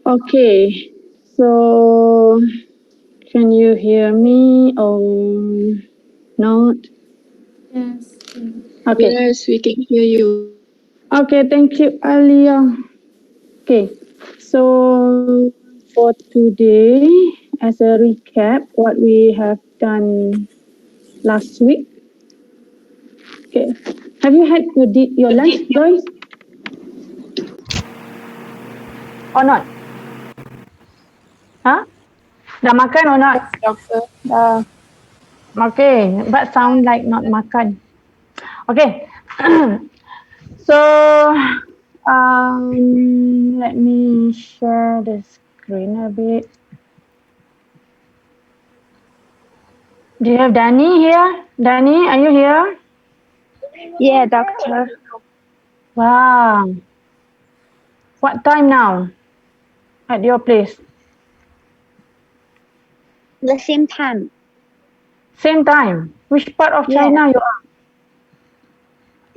Okay, so can you hear me or not? Yes. Okay. Yes, we can hear you. Okay, thank you, Alia. Okay, so for today, as a recap, what we have done last week. Okay, have you had your lunch, guys? Or not? Huh? Dah makan or not? Doctor. Okay, but sound like not makan. Okay, so let me share the screen a bit. Do you have Danny here? Danny, are you here? Yeah, doctor. Wow. What time now at your place? The same time. Same time. Which part of Yeah. China you are?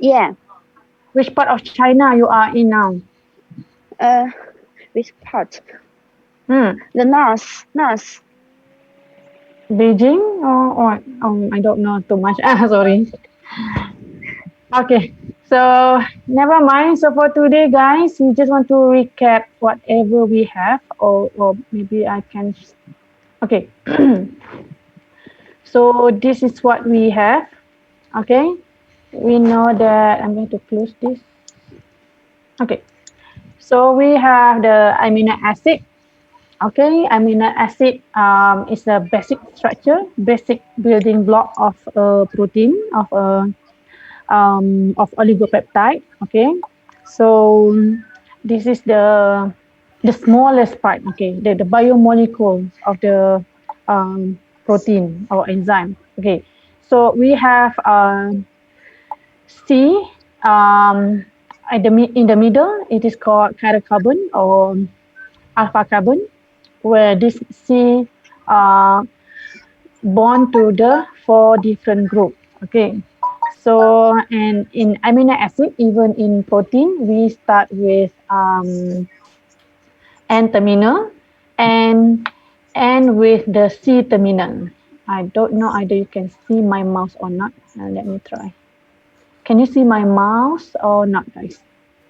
Yeah. Which part of China you are in now? Which part? Hmm. The north. Beijing or I don't know too much. Sorry. Okay. So never mind. So for today, guys, we just want to recap whatever we have, or maybe I can. Okay. So this is what we have. Okay. We know that I'm going to close this. Okay. So we have the amino acid. Okay, amino acid is the basic structure, basic building block of a protein of oligopeptide. Okay, so this is the smallest part. Okay, the biomolecules of the protein or enzyme. Okay, so we have C in the middle. It is called chirocarbon or alpha carbon, where this C bond to the 4 different groups. Okay, so and in amino acid, even in protein, we start with N terminal and with the C terminal. I don't know either you can see my mouse or not. Let me try. Can you see my mouse or not, guys?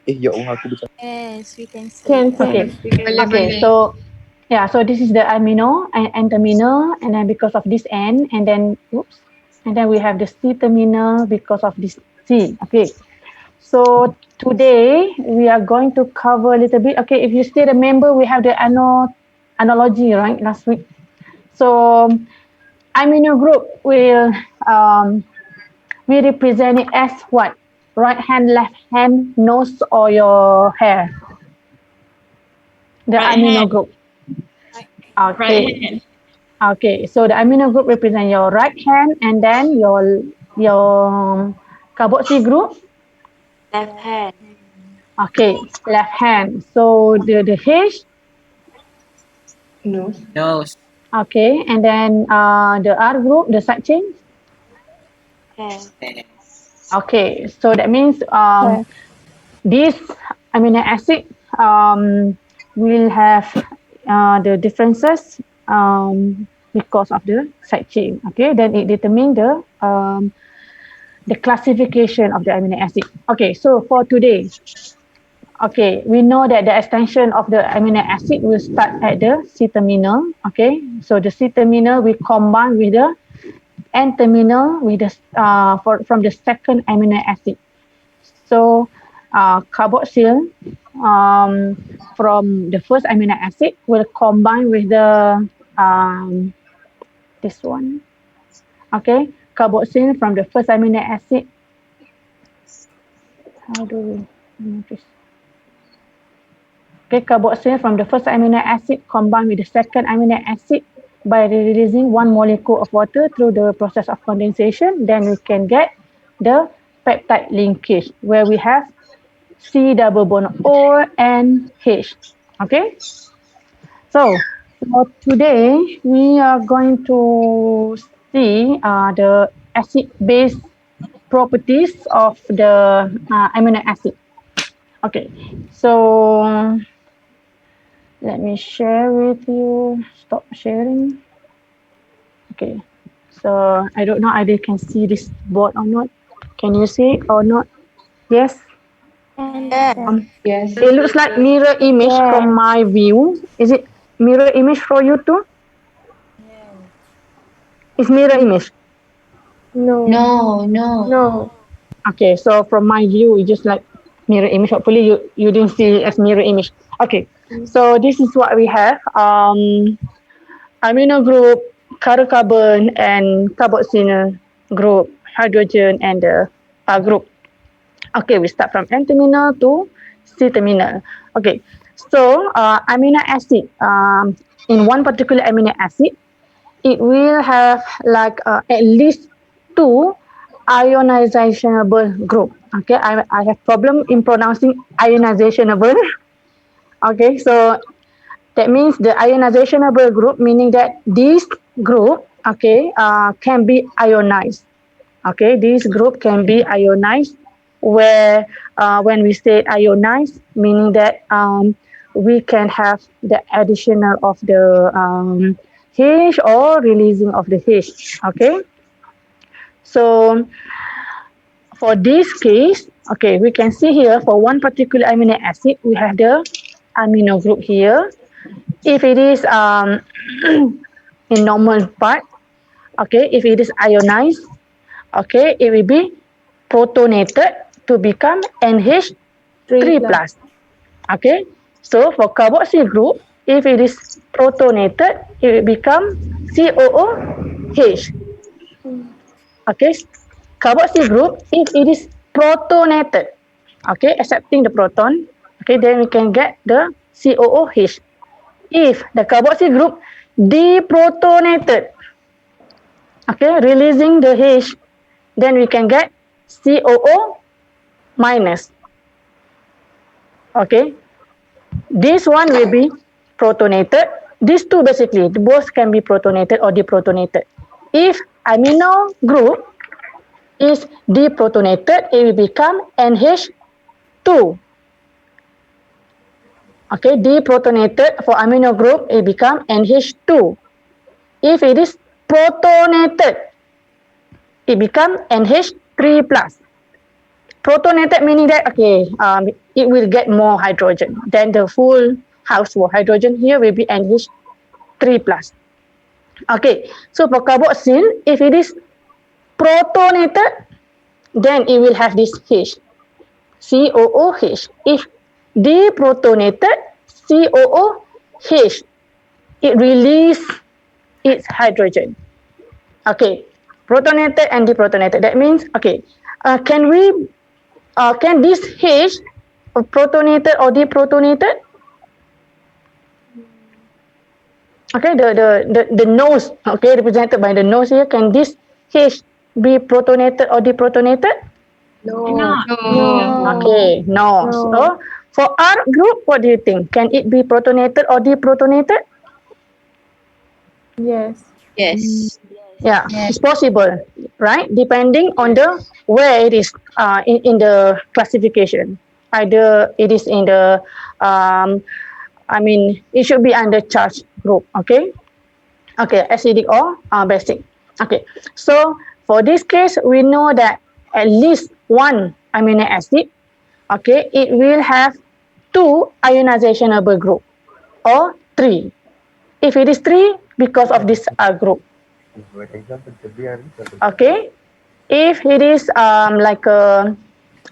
Yes, we can see. Can, Okay. Boleh. So yeah, so this is the amino and terminal, and then because of this N, and then we have the C terminal because of this C. Okay. So today we are going to cover a little bit. Okay, if you still remember, we have the analogy right last week. So amino group will we represent it as what? Right hand, left hand, nose, or your hair? The Right amino hand. group. Right Okay. hand. Okay. So the amino group represent your right hand, and then your carboxy group. Left hand. Okay, left hand. So the H. Nose. Okay, and then the R group, the side chain. Hand. Okay, so that means this amino acid will have the differences because of the side chain. Okay, then it determines the classification of the amino acid. Okay, so for today, okay, we know that the extension of the amino acid will start at the C terminal. Okay, so the C terminal will combine with the N terminal with the from the second amino acid. So carboxyl from the first amino acid will combine with the this one. Okay, carboxyl from the first amino acid. How do we notice? Okay, carboxyl from the first amino acid combined with the second amino acid by releasing one molecule of water through the process of condensation. Then we can get the peptide linkage where we have C double bond O and H. Okay. So for today, we are going to see the acid-base properties of the amino acid. Okay. So Let me share with you. Stop sharing. Okay. So I don't know either you can see this board or not. Can you see it or not? Yes. Yeah. Yes. It looks like mirror image from my view. Is it mirror image for you too? It's mirror image. No. Okay, so from my view, it's just like mirror image. Hopefully, you didn't see it as mirror image. Okay, so this is what we have. Amino group, carbon, and carboxyl group, hydrogen, and the group. Okay, we start from N terminal to C terminal. Okay, so amino acid. In one particular amino acid, it will have like at least two ionizable group. Okay, I have problem in pronouncing ionizable. Okay, so that means the ionizable group, meaning that this group, okay, can be ionized. Okay, this group can be ionized, where when we say ionized, meaning that we can have the additional of the H or releasing of the H. Okay, so for this case, okay, we can see here for one particular amino acid, we have the amino group here. If it is in normal part, okay, if it is ionized, okay, it will be protonated to become NH3 plus. Okay, so for carboxyl group, if it is protonated, it will become COOH. Okay, carboxyl group, if it is protonated, okay, accepting the proton, okay, then we can get the COOH. If the carboxyl group deprotonated, okay, releasing the H, then we can get COO minus. Okay, this one will be protonated. These two basically, both can be protonated or deprotonated. If amino group is deprotonated, it will become NH2. Okay, deprotonated for amino group, it become NH2. If it is protonated, it become NH3 plus. Protonated meaning that, okay, it will get more hydrogen. Then the full household hydrogen here will be NH3 plus. Okay, so for carboxyl, if it is protonated, then it will have this H, COOH. If deprotonated, COOH, it release its hydrogen. Okay, protonated and deprotonated. That means, okay, can this H protonated or deprotonated? Okay, the nose, okay, represented by the nose here. Can this H be protonated or deprotonated? No. Okay, no. So for R group, what do you think? Can it be protonated or deprotonated? Yes. Yeah, it's possible, right? Depending on the where it is in the classification. Either it is in the, it should be under charge group. Okay, okay, acidic or basic. Okay, so for this case, we know that at least one amino acid, okay, it will have two ionizable group or three. If it is three, because of this group. Okay, if it is like the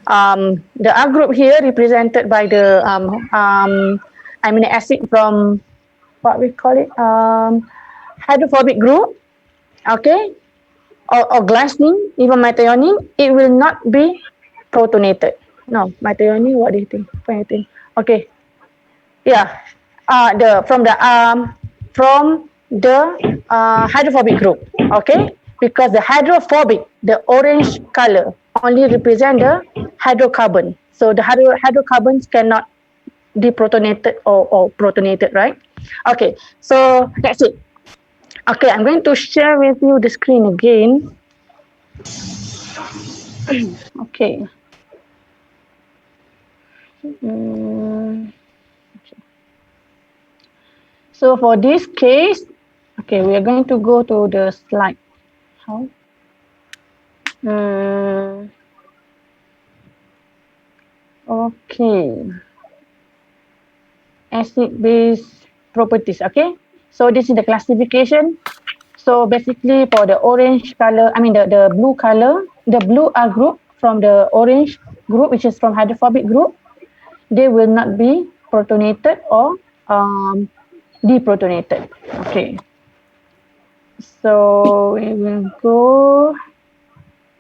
R group here represented by the amino acid from what we call it hydrophobic group, okay, or glycine, even methionine, it will not be protonated. No, methionine. What do you think? What do you think? Okay, yeah, from the hydrophobic group. Okay, because the hydrophobic, the orange color, only represent the hydrocarbon. So the hydrocarbons cannot deprotonated or protonated, right? Okay, so that's it. Okay, I'm going to share with you the screen again. Okay. So for this case, okay, we are going to go to the slide. How? Okay. Acid-base properties, okay? So this is the classification. So basically for the orange color, I mean the blue color, the blue R group from the orange group, which is from hydrophobic group, they will not be protonated or deprotonated. Okay. So we will go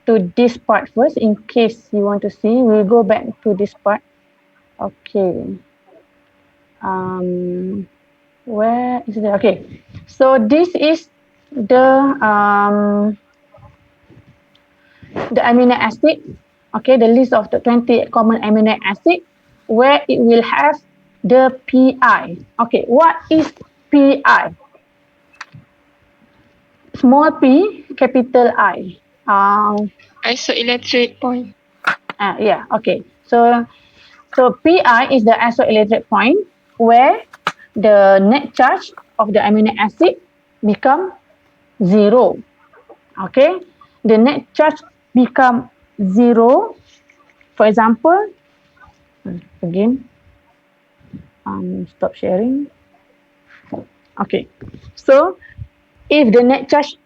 to this part first in case you want to see. We'll go back to this part. Okay. Where is it? Okay. So this is the amino acid. Okay, the list of the 20 common amino acid where it will have the pi. Okay, what is pi? Small p, capital I. Isoelectric point. Yeah, okay. So pi is the isoelectric point where the net charge of the amino acid become 0. Okay, the net charge become 0. For example, again, stop sharing. Okay, so if the net charge,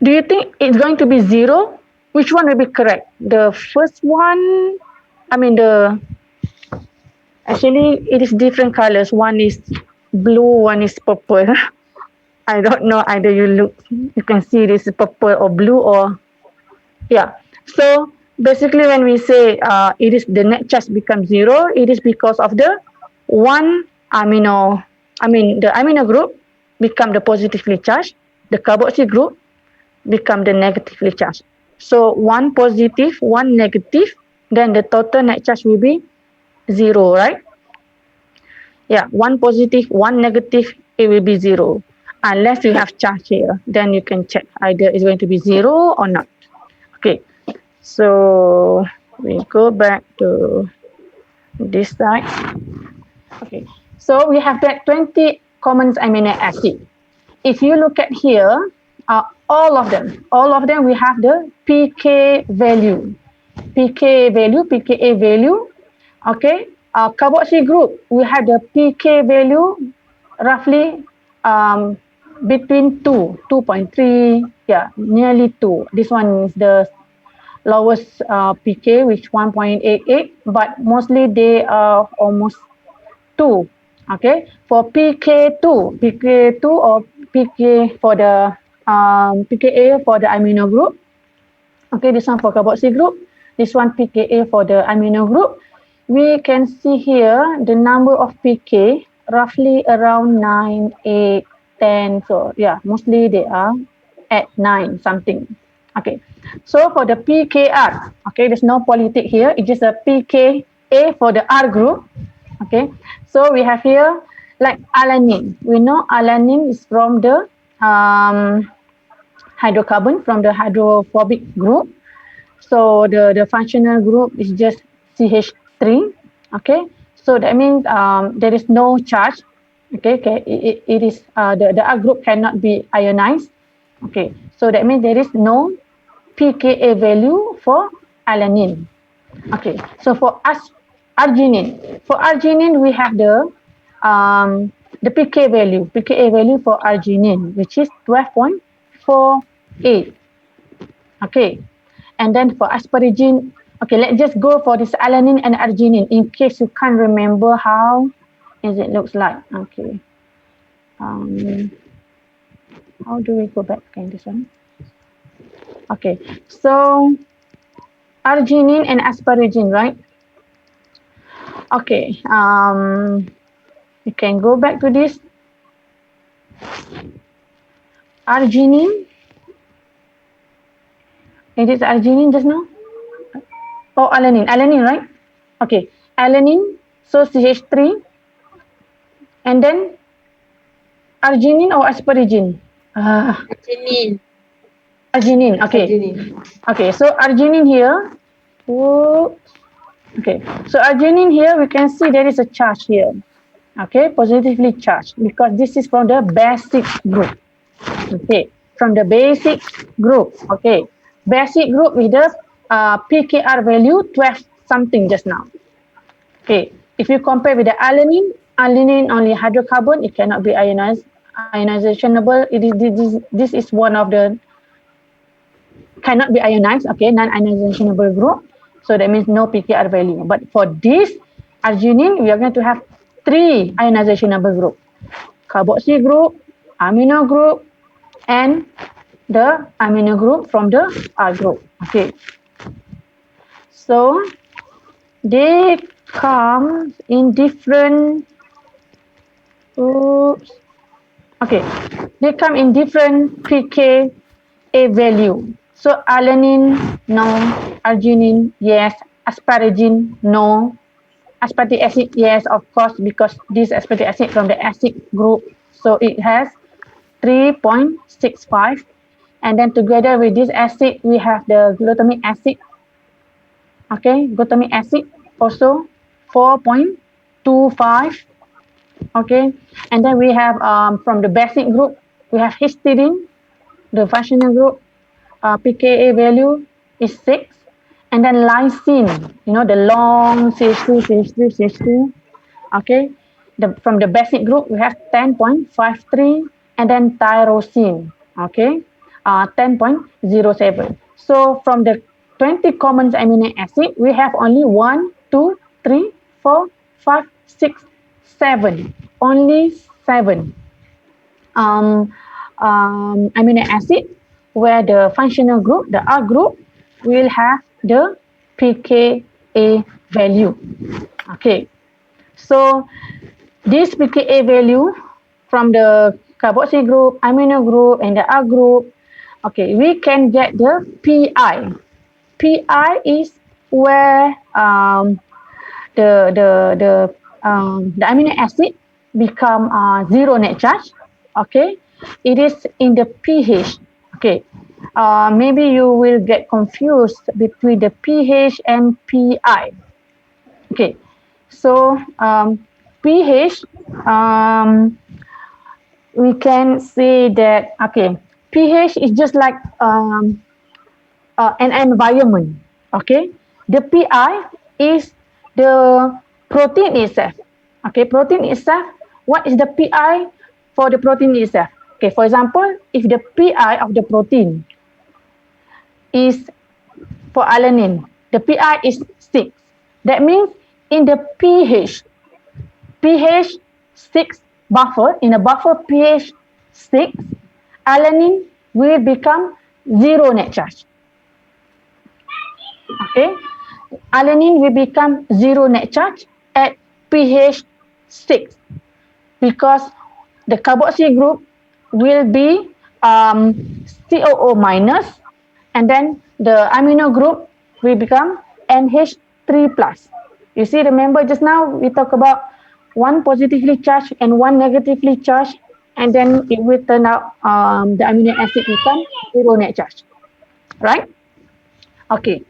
do you think it's going to be 0? Which one will be correct? The first one, I mean actually it is different colors. One is blue, one is purple. I don't know either you can see this purple or blue or, yeah. So basically when we say it is the net charge becomes 0, it is because of the one amino, the amino group become the positively charged, the carboxy group become the negatively charged. So one positive, one negative, then the total net charge will be 0, right? Yeah, one positive, one negative, it will be 0. Unless you have charge here, then you can check either it's going to be 0 or not. Okay, so we go back to this side. Okay, so we have that 20 common amino acid. If you look at here, all of them, we have the pK value. pKa value, okay. Carboxy group, we have the pK value roughly between 2.3, yeah, nearly 2. This one is the lowest pK, which 1.88, but mostly they are almost 2. Okay, for pK2 or pK for the pKa for the amino group. Okay, this one for carboxy group. This one pKa for the amino group. We can see here the number of pK roughly around 9, 8, 10. So yeah, mostly they are at 9 something. Okay, so for the pKr, okay, there's no polytic here. It's just a pKa for the R group. Okay, so we have here like alanine. We know alanine is from the hydrocarbon, from the hydrophobic group. So the functional group is just CH3. Okay, so that means there is no charge. Okay, it is the R group cannot be ionized. Okay, so that means there is no pKa value for alanine. Okay, so for arginine, we have the pKa value for arginine, which is 12.48. Okay, and then for asparagine, okay, let's just go for this alanine and arginine in case you can't remember how is it looks like. Okay, how do we go back in this one? Okay, so arginine and asparagine, right? Okay, you can go back to this. Arginine. It is arginine just now? Oh, alanine, right? Okay, alanine, so CH3. And then arginine or asparagine? Arginine. Arginine, okay. Arginine. Okay, so arginine here. Oh, okay, so arginine here, we can see there is a charge here. Okay, positively charged because this is from the basic group. Okay, from the basic group. Okay, basic group with the pKr value 12 something just now. Okay, if you compare with the alanine only hydrocarbon, it cannot be ionizable. This is one of the cannot be ionized. Okay, non-ionizable group. So that means no pKr value. But for this arginine, we are going to have 3 ionizable group: carboxy group, amino group, and the amino group from the R group. Okay, so they come in different. Oops. Okay, they come in different pKa value. So alanine, no. Arginine, yes. Asparagine, no. Aspartic acid, yes, of course, because this aspartic acid from the acid group. So it has 3.65. And then together with this acid, we have the glutamic acid. Okay, glutamic acid also 4.25. Okay, and then we have from the basic group, we have histidine, the functional group, pKa value is 6. And then lysine, the long CH2, CH3, CH2. Okay, from the basic group, we have 10.53. And then tyrosine, okay, 10.07. So from the 20 common amino acid, we have only 1, 2, 3, 4, 5, 6, 7. Only 7 amino acid where the functional group, the R group, will have the pKa value. Okay, so this pKa value from the carboxy group, amino group, and the R group, okay, we can get the Pi. Pi is where the amino acid become zero net charge. Okay, it is in the pH. Okay, maybe you will get confused between the pH and Pi. Okay, so pH, we can say that, okay, pH is just like an environment. Okay, the Pi is the protein itself. Okay, protein itself, what is the Pi for the protein itself? Okay, for example, if the Pi of the protein is for alanine, the Pi is 6. That means in the pH 6 buffer, in a buffer pH 6, alanine will become zero net charge. Okay, alanine will become zero net charge at pH 6 because the carboxy group will be COO minus, and then the amino group will become NH3 plus. You see, remember just now we talked about one positively charged and one negatively charged, and then it will turn out the amino acid become zero net charge, right? Okay,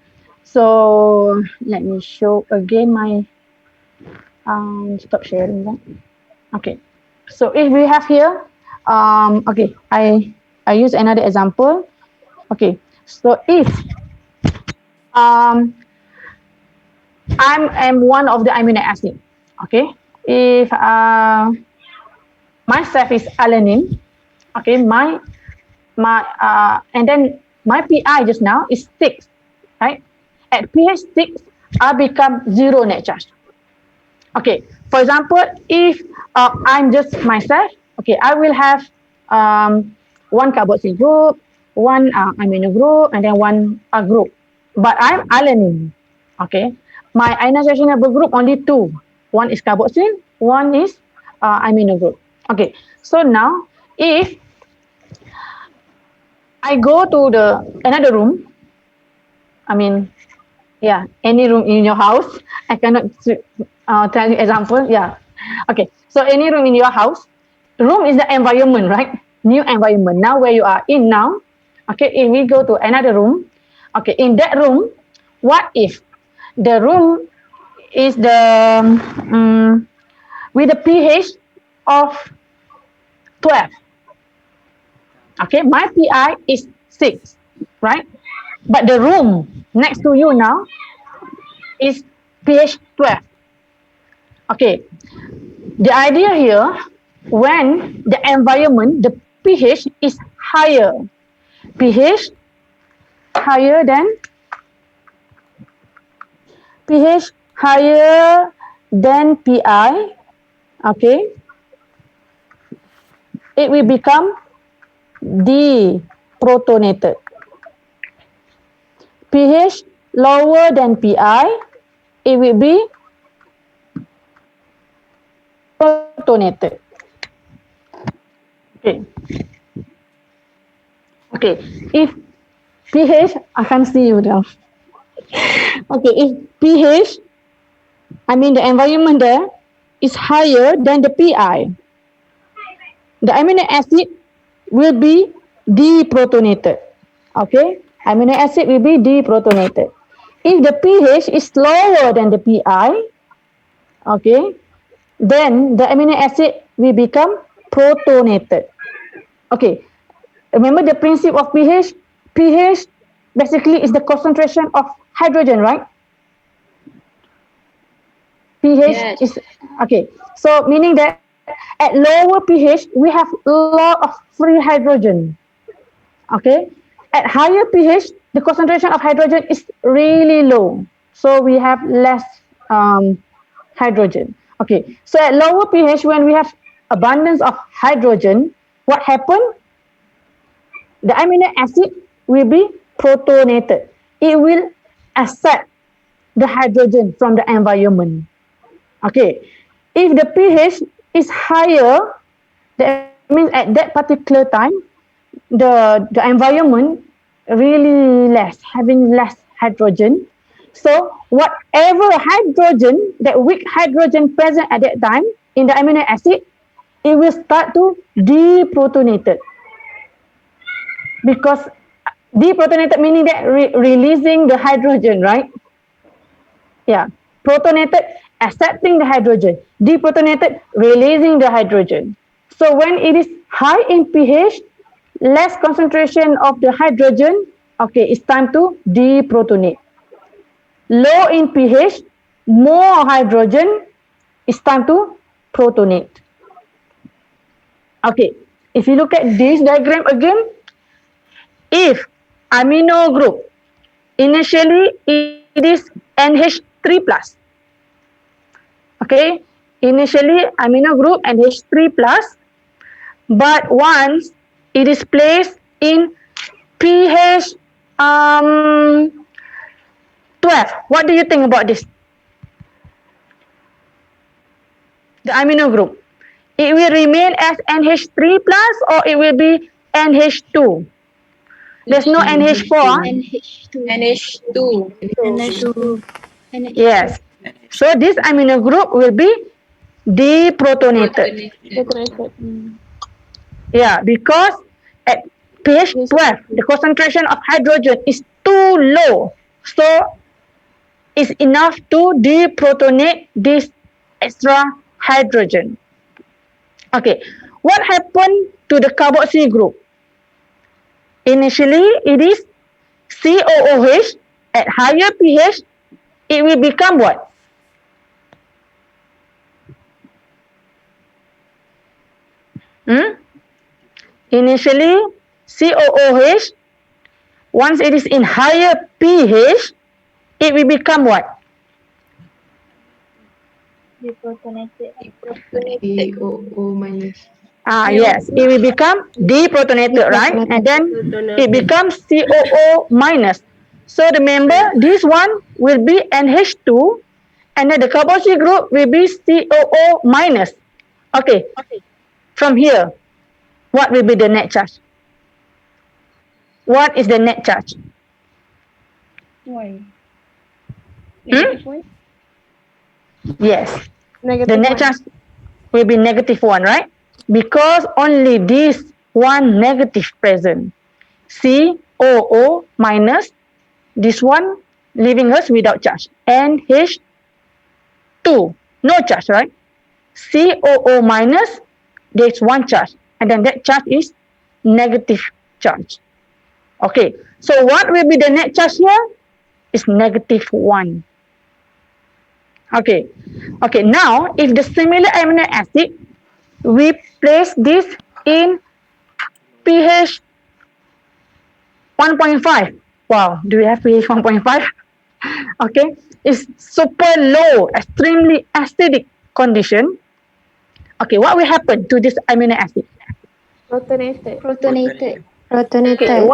so let me show again my stop sharing that. Okay, so if we have here, okay, I use another example. Okay, so if I am one of the amino acid, okay, if myself is alanine, okay, my and then my Pi just now is 6, right? At pH 6, I become zero net charge. Okay, for example, if I'm just myself, okay, I will have one carboxy group, one amino group, and then one group. But I'm alanine. Okay, my ionizable group only 2. One is carboxyl, one is amino group. Okay, so now if I go to another room, I mean, yeah, any room in your house. I cannot tell you example. Yeah, okay. So any room in your house, room is the environment, right? New environment. Now where you are in now, okay. If we go to another room, okay, in that room, what if the room is the with a pH of 12. Okay, my pI is 6, right? But the room next to you now is pH 12. Okay, the idea here, when the environment, the pH is higher, pH higher than pH higher than pI, okay, it will become deprotonated. pH lower than pI, it will be protonated. Okay. Okay. If pH, I can't see you now. Okay. If pH, I mean the environment there, is higher than the pI, the amino acid will be deprotonated. Okay. Amino acid will be deprotonated. If the pH is lower than the pI, okay, then the amino acid will become protonated. Okay, remember the principle of pH? pH basically is the concentration of hydrogen, right? pH Yes. is, okay, so meaning that at lower pH, we have a lot of free hydrogen. Okay, at higher pH, the concentration of hydrogen is really low. So we have less hydrogen. Okay, so at lower pH, when we have abundance of hydrogen, what happens? The amino acid will be protonated. It will accept the hydrogen from the environment. Okay, if the pH is higher, that means at that particular time, the environment really less, having less hydrogen. So whatever hydrogen, that weak hydrogen present at that time in the amino acid, it will start to deprotonated. Because deprotonated meaning that releasing the hydrogen, right? Yeah. Protonated, accepting the hydrogen. Deprotonated, releasing the hydrogen. So when it is high in pH, less concentration of the hydrogen, okay, it's time to deprotonate. Low in pH, more hydrogen, it's time to protonate. Okay, if you look at this diagram again, if amino group, initially it is NH3+. Okay, initially amino group NH3+, but once it is placed in pH 12, what do you think about this? The amino group, it will remain as NH3+ or it will be NH2? There's no NH4. NH2. Yes. So this amino group will be deprotonated. Yeah, because at pH 12, the concentration of hydrogen is too low. So it's enough to deprotonate this extra hydrogen. Okay, what happened to the carboxy group? Initially, it is COOH. At higher pH, it will become what? Initially, COOH, once it is in higher pH, it will become what? COO minus. Yes, it will become deprotonated, right? And then it becomes COO minus. So remember, this one will be NH2, and then the carboxy group will be COO minus. Okay, from here, what will be the net charge? What is the net charge? Yes, the net charge will be -1, right? Because only this one negative present. COO minus, this one leaving us without charge. NH2, no charge, right? COO minus, there's one charge, and then that charge is negative charge. Okay, so what will be the net charge here? Is -1. Okay, okay. Now, if the similar amino acid, we place this in pH 1.5. Wow, do we have pH 1.5? Okay, it's super low, extremely acidic condition. Okay, what will happen to this amino acid? Protonated. Okay,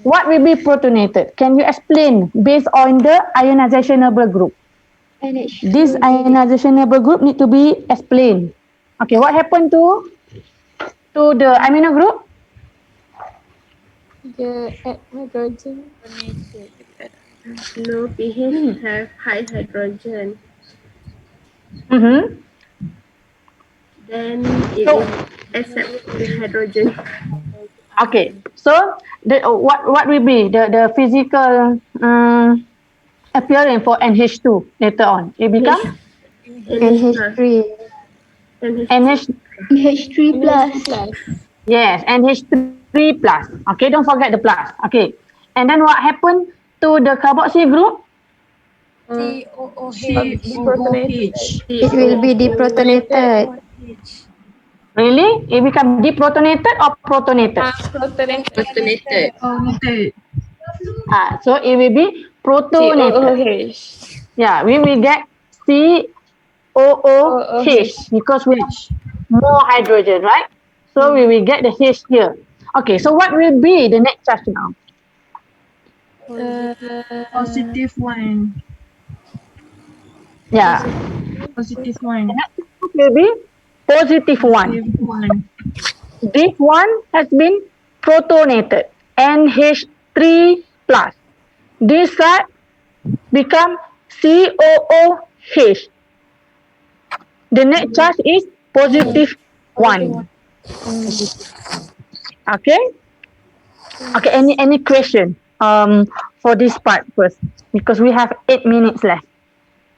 what will be protonated? Can you explain based on the ionization-able group? This ionization-able group need to be explained. Okay, what happened to the amino group? The hydrogen. No, pH have high hydrogen. Mm-hmm. Then it will accept the hydrogen. Okay, so the what will be the physical appearance for NH2 later on? It become NH3. NH3 plus. Yes, NH3 plus. Okay, don't forget the plus. Okay, and then what happened to the carboxyl group? Deprotonated. It will be deprotonated. Really? It become deprotonated or protonated? Protonated. So it will be protonated. Yeah, we will get COOH because we have more hydrogen, right? So we will get the H here. Okay, so what will be the net charge now? Positive 1. Yeah, Positive 1. the net charge will be positive 1. This one has been protonated, NH3 plus. This side become COOH. The net charge is positive 1. Okay? Okay, any question for this part first? Because we have 8 minutes left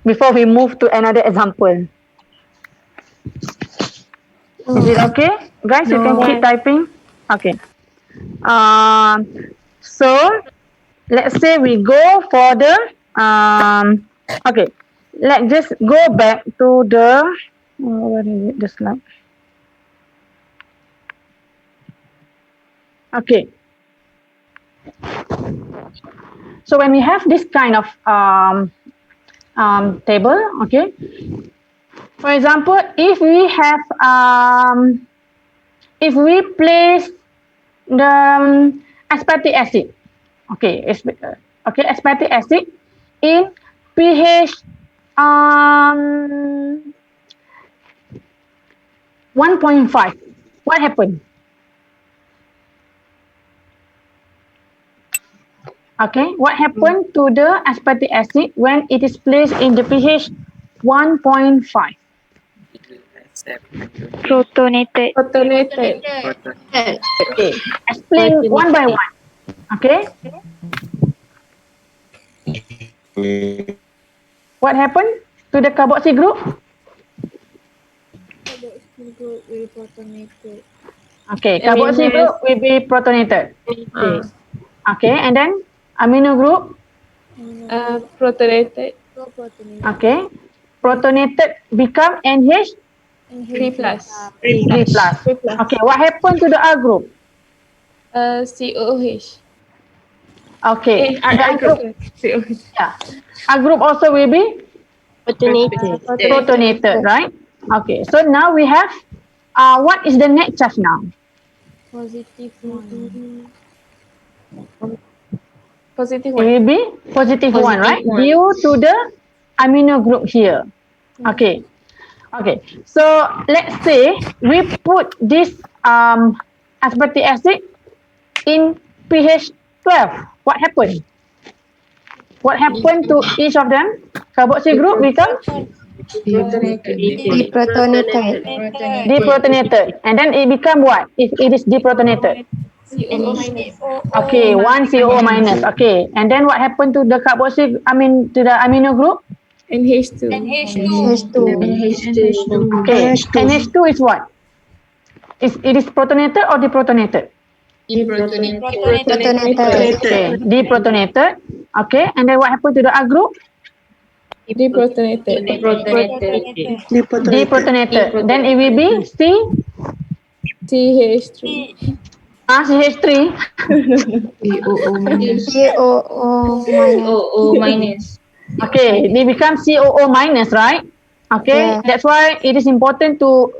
before we move to another example. Is it okay? Guys, you can keep typing. Okay. So let's say we go for the okay. Let's just go back to the where is it? The slide. Okay. So when we have this kind of table, okay. For example, if we have if we place the aspartic acid, okay, aspartic acid in pH 1.5, what happened? Okay, what happened to the aspartic acid when it is placed in the pH 1.5? Protonated. Okay, explain one by one. Okay. What happened to the carboxyl group? Okay, carboxyl group will be protonated. Okay, and then amino group? Protonated. Okay, protonated become NH 3 plus. 3 plus. Okay, what happened to the R group? COOH. Okay, R group. COOH. Yeah, R group also will be protonated, right? Okay, so now we have what is the net charge now? Positive It 1. will be positive 1, right? Due to the amino group here. Okay. Okay. So let's say we put this aspartic acid in pH 12. What happened? What happened to each of them? Carboxyl group become Deprotonated. deprotonated. And then it become what? If it is deprotonated. CO minus. Okay, 1 CO minus. Okay. And then what happened to the carboxyl, to the amino group? NH2. NH2. Okay, NH2 is what? It is protonated or deprotonated? Protonated. Okay, deprotonated. Okay, and then what happened to the R group? Deprotonated. Deprotonated. Then it will be CH3. CH3. COO minus. Okay, they become COO minus, right? Okay, Yeah. that's why it is important to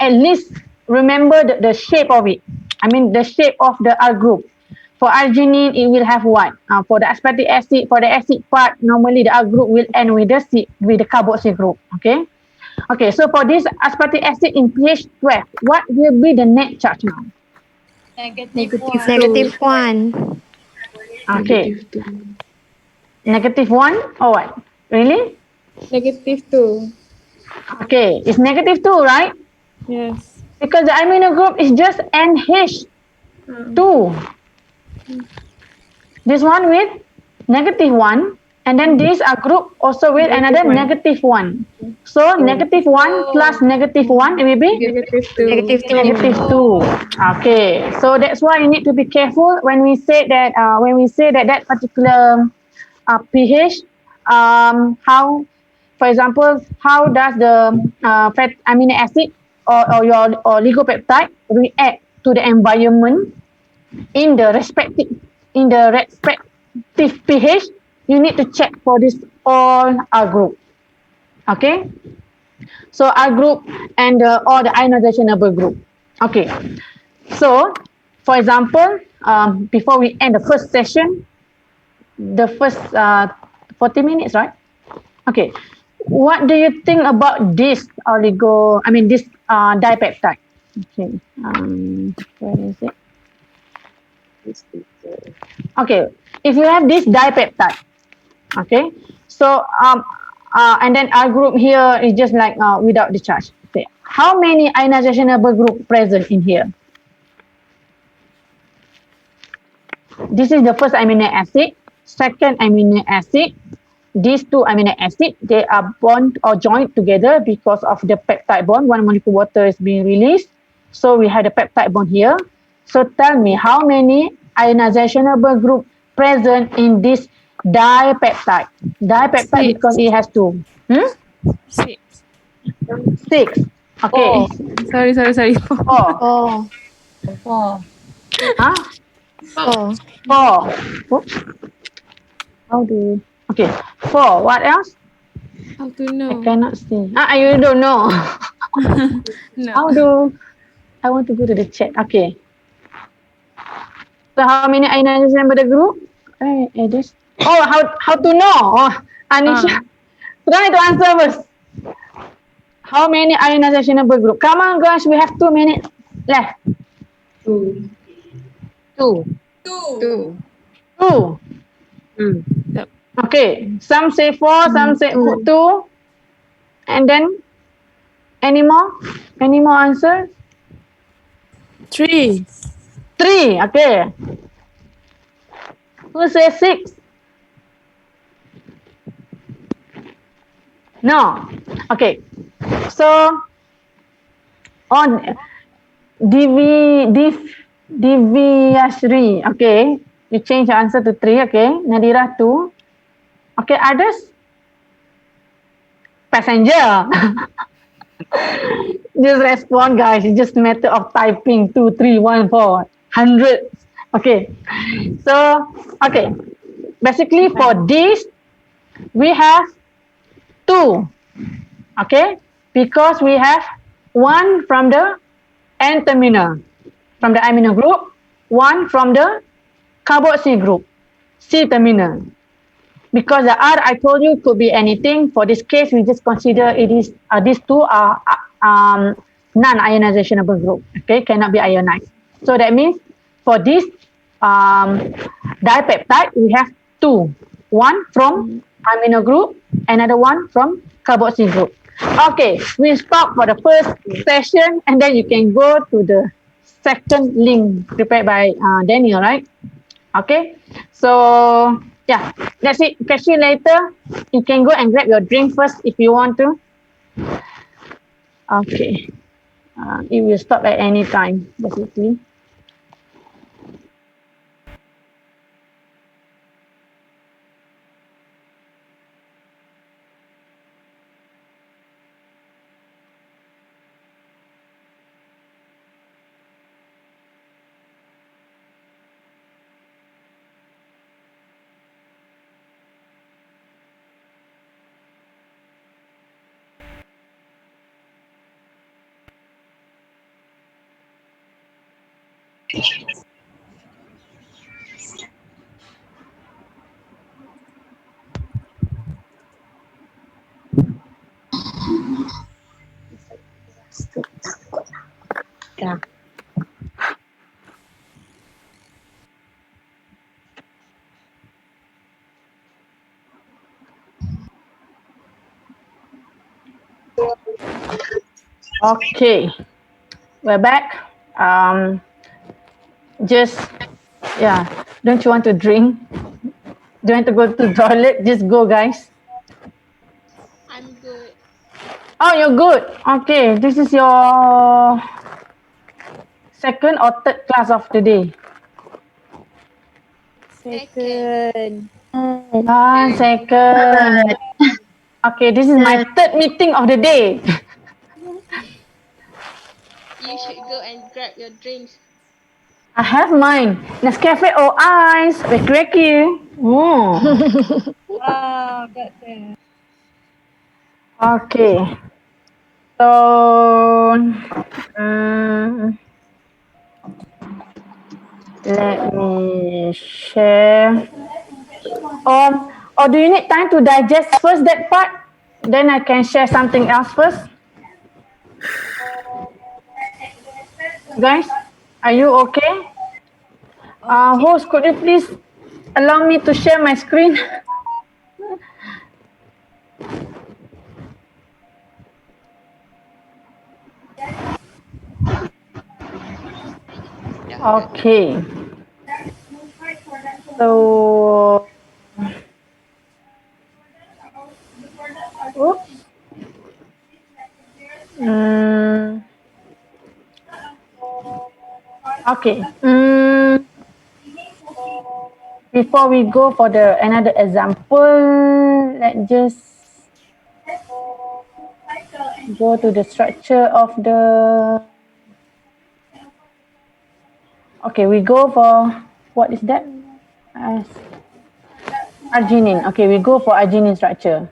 at least remember the shape of it. I mean, the shape of the R group. For arginine, it will have what? For the aspartic acid, for the acid part, normally the R group will end with the carboxyl group. Okay. Okay, so for this aspartic acid in pH 12, what will be the net charge now? -1. Okay, -1 or what? Really? -2. Okay, it's -2, right? Yes. Because the amino group is just NH2. This one with -1, and then this a group also with another -1. So -1 plus -1, it will be -2. Okay, so that's why you need to be careful when we say that that particular pH, how, for example, how does the fat amino acid or your oligopeptide react to the environment in the respective pH. You need to check for this all R group. Okay, so R group and all the ionization-able group. Okay, so for example, before we end the first session, the first 40 minutes, right? Okay, what do you think about this this dipeptide? Okay, where is it? Okay, if you have this dipeptide, okay, so and then our group here is just like without the charge. Okay, how many ionization-able group present in here? This is the first amino acid, second amino acid. These two amino acids, they are bond or joined together because of the peptide bond. One molecule water is being released. So we have the peptide bond here. So tell me, how many ionization-able group present in this dipeptide? Dipeptide because it has two. 6. 6. Okay. Sorry. Four. Huh? 4. 4. Oops. How do you... Okay. 4. What else? How to I know? cannot see. You don't know. No. How do... I want to go to the chat. Okay. So how many ionization pada group? This. Oh, how to know? Oh, Anisha. Try to answer first. How many ionization per group? Come on, guys. We have 2 minutes left. 2. 2. 2. 2. Okay. Some say 4, some say 2. And then, any more? Any more answer? 3. 3. Okay. Who says 6? No. Okay. So, on Divyasri, okay. You change your answer to 3, okay. Nadira 2. Okay, others? Passenger. Just respond, guys. It's just a matter of typing 2, 3, 1, 4, 100. Okay. So, okay. Basically, for this, we have 2. Okay. Because we have 1 from the N terminal, from the amino group, 1 from the carboxyl group, C terminal. Because the R, I told you, could be anything. For this case, we just consider it is these 2 are non-ionization group. Okay, cannot be ionized. So that means for this dipeptide, we have 2. 1 from amino group, another 1 from carboxyl group. Okay, we stop for the first session, and then you can go to the second link prepared by Daniel, right? Okay, so Yeah, that's it. Catch you later. You can go and grab your drink first if you want to. Okay. It will stop at any time, basically. Okay, we're back. Just, yeah, don't you want to drink? Do you want to go to the toilet? Just go, guys. I'm good. Oh, you're good. Okay, this is your second or third class of the day. Second. Second. Okay, this is my third meeting of the day. You should go and grab your drinks. I have mine. Nescafe or ice. Wakey. Wow, got there. Okay. So, let me share. Or do you need time to digest first that part? Then I can share something else first. Guys, are you okay? Host, could you please allow me to share my screen? Okay. So, oops. Okay. Before we go for the another example, let's just go to the structure of the. Okay, we go for what is that? Arginine. Okay, we go for arginine structure.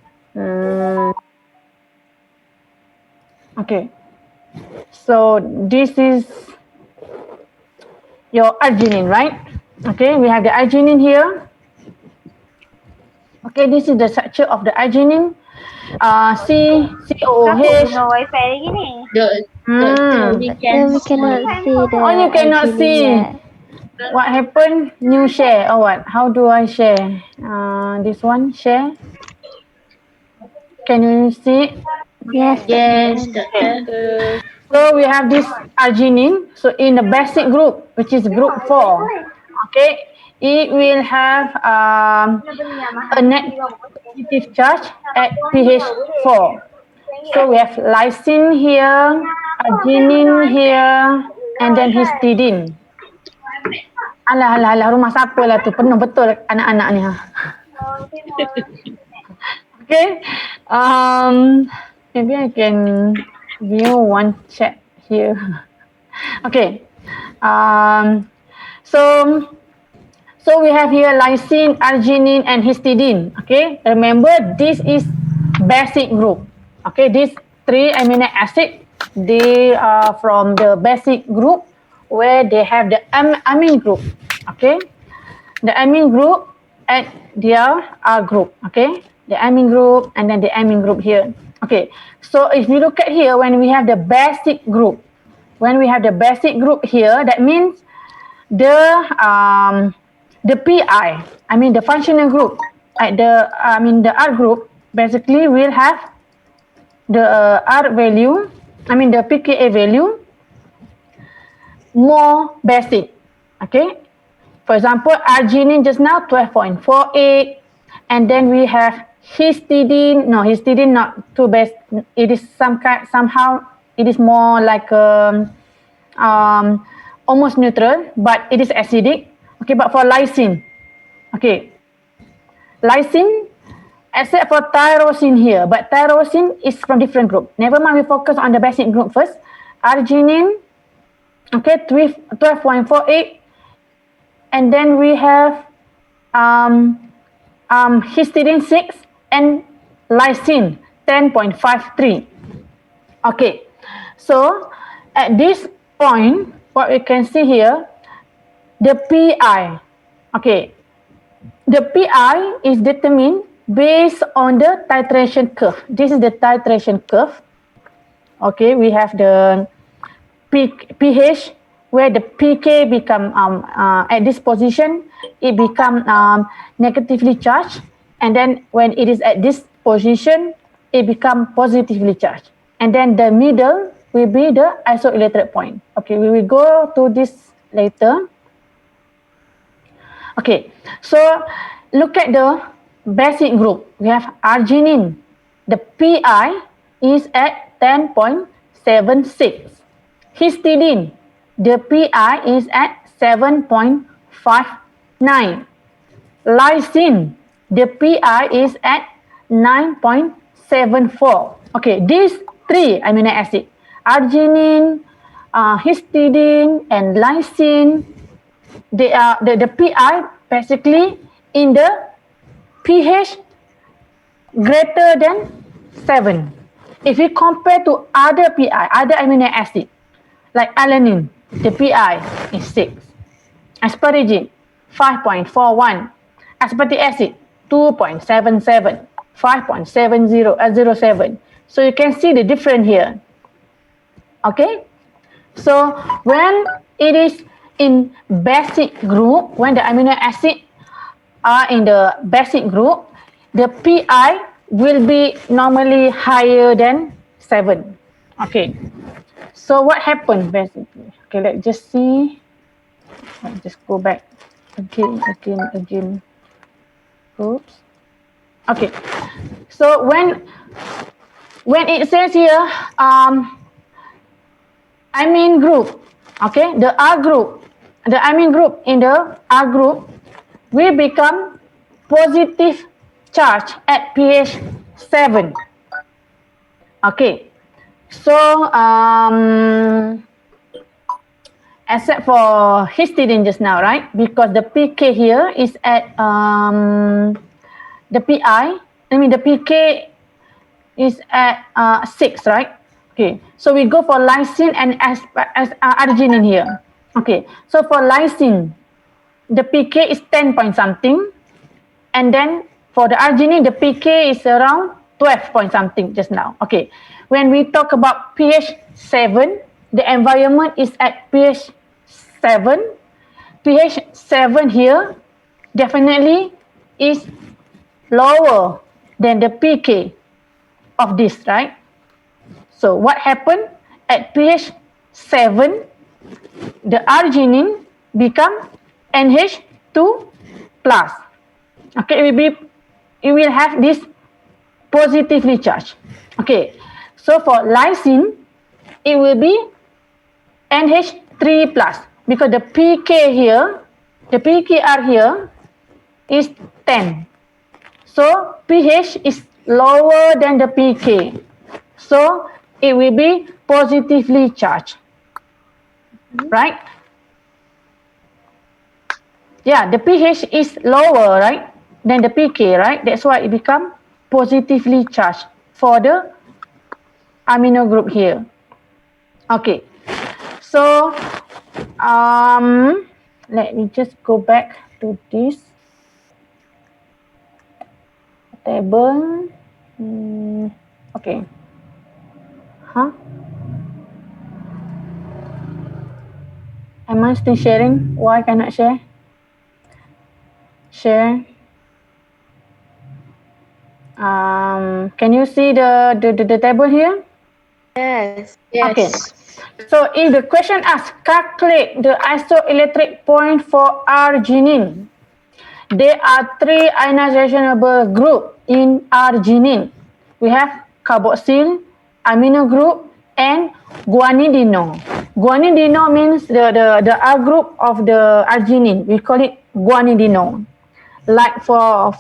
Okay, so this is your arginine, right? Okay, we have the arginine here. Okay, this is the structure of the arginine. COOH. wifi lagi ni. We can We cannot see the Oh, you cannot arginine see. yet. What happened? New share or what? How do I share? This one share. Can you see? Yes, Yes, Doctor. doctor. So we have this arginine. So in the basic group, which is group 4, okay, it will have a negative charge at pH 4. So we have lysine here, arginine here, and then histidine. Alah, rumah siapa lah tu? Penuh betul anak-anak ni. Okay. Maybe I can view one chat here. Okay. So we have here lysine, arginine, and histidine. Okay. Remember, this is basic group. Okay. These 3 amino acid, they are from the basic group where they have the amine group. Okay. The amine group at their R group. Okay. The amine group and then the amine group here. Okay. So if you look at here, when we have the basic group, here, that means the PI, I mean the functional group at the R group basically will have the R value, the pKa value more basic. Okay. For example, arginine just now 12.48, and then we have histidine. No, histidine not too best. It is somehow it is more like almost neutral, but it is acidic. Okay, but for lysine, okay, lysine, except for tyrosine here, but tyrosine is from different group. Never mind, we focus on the basic group first. Arginine, okay, 12.48, and then we have histidine 6 and lysine 10.53. Okay, so at this point, what we can see here, the PI, okay, the PI is determined based on the titration curve. This is the titration curve. Okay, we have the pH where the pK become at this position, it become negatively charged, and then when it is at this position, it become positively charged, and then the middle will be the isoelectric point. Okay, we will go to this later. Okay, so look at the basic group. We have arginine. The PI is at 10.76. Histidine, the PI is at 7.59. Lysine, the PI is at 9.74. Okay, these three amino acid, arginine, histidine, and lysine, they are the PI basically in the pH greater than 7. If we compare to other PI, other amino acid, like alanine, the PI is 6. Asparagine, 5.41. Aspartic acid, 2.77. 5.07. So you can see the difference here. Okay? So when it is in basic group, when the amino acid are in the basic group, the PI will be normally higher than 7. Okay. So what happened basically? Okay, let's just see. Let's just go back again. Oops. Okay. So when it says here, amine group, okay, the R group, the amine group in the R group will become positive charge at pH 7. Okay. So except for histidine just now, right? Because the pK here is at the pK is at 6, right? Okay, so we go for lysine and arginine here. Okay, so for lysine, the pK is 10 point something, and then for the arginine, the pK is around 12 point something just now. Okay, when we talk about pH 7, the environment is at pH 7. pH 7 here definitely is lower than the pK of this, right? So what happened at pH 7, the arginine become NH2 plus. Okay, it will have this positively charged. Okay, so for lysine, it will be NH3 plus because the pK here, the pKr here is 10. So pH is lower than the pK. So it will be positively charged. Right? Yeah, the pH is lower, right, than the pK, right? That's why it become positively charged for the amino group here. Okay. So let me just go back to this table. Okay. Am I still sharing? Why cannot share? Share. Can you see the table here? Yes. Okay. So if the question asks, calculate the isoelectric point for arginine. There are three ionizable groups in arginine. We have carboxyl, amino group, and guanidino. Guanidino means the R group of the arginine. We call it guanidino. Like for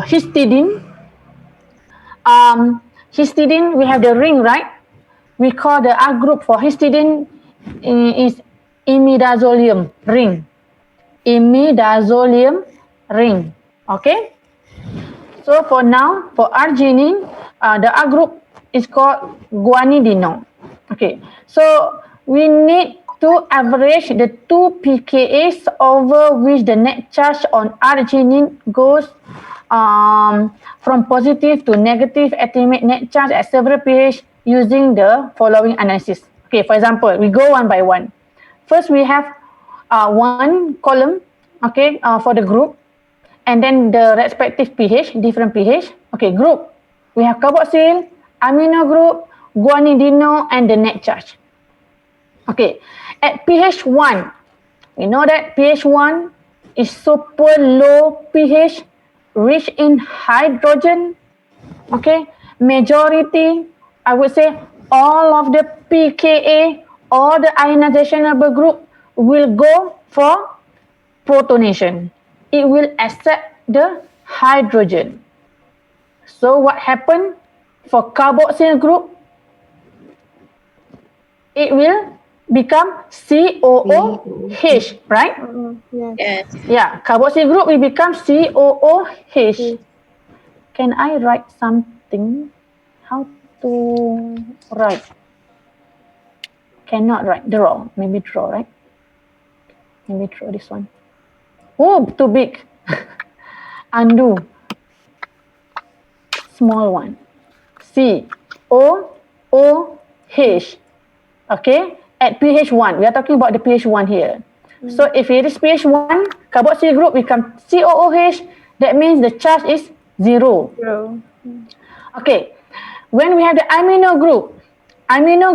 histidine, histidine we have the ring, right? We call the R group for histidine is imidazolium ring. Imidazolium ring. Okay. So for now, for arginine, the R group is called guanidino. Okay. So we need to average the two pKa's over which the net charge on arginine goes from positive to negative, estimate net charge at several pH using the following analysis. Okay, for example, we go one by one. First, we have one column, okay, for the group, and then the respective pH, different pH. Okay, group. We have carboxyl, amino group, guanidino, and the net charge. Okay, at pH 1, we know that pH 1 is super low pH, rich in hydrogen. Okay, majority, I would say all of the pKa, all the ionizable group will go for protonation. It will accept the hydrogen. So what happened for carboxyl group? It will become COOH, right? Yes. Yeah, carboxyl group will become COOH. Can I write something? How to write? Cannot write. Draw. Maybe draw, right? Maybe draw this one. Oh, too big. Undo. Small one. COOH. Okay? At pH 1. We are talking about the pH 1 here. So if it is pH 1, carboxyl group become COOH. That means the charge is 0. Okay. When we have the amino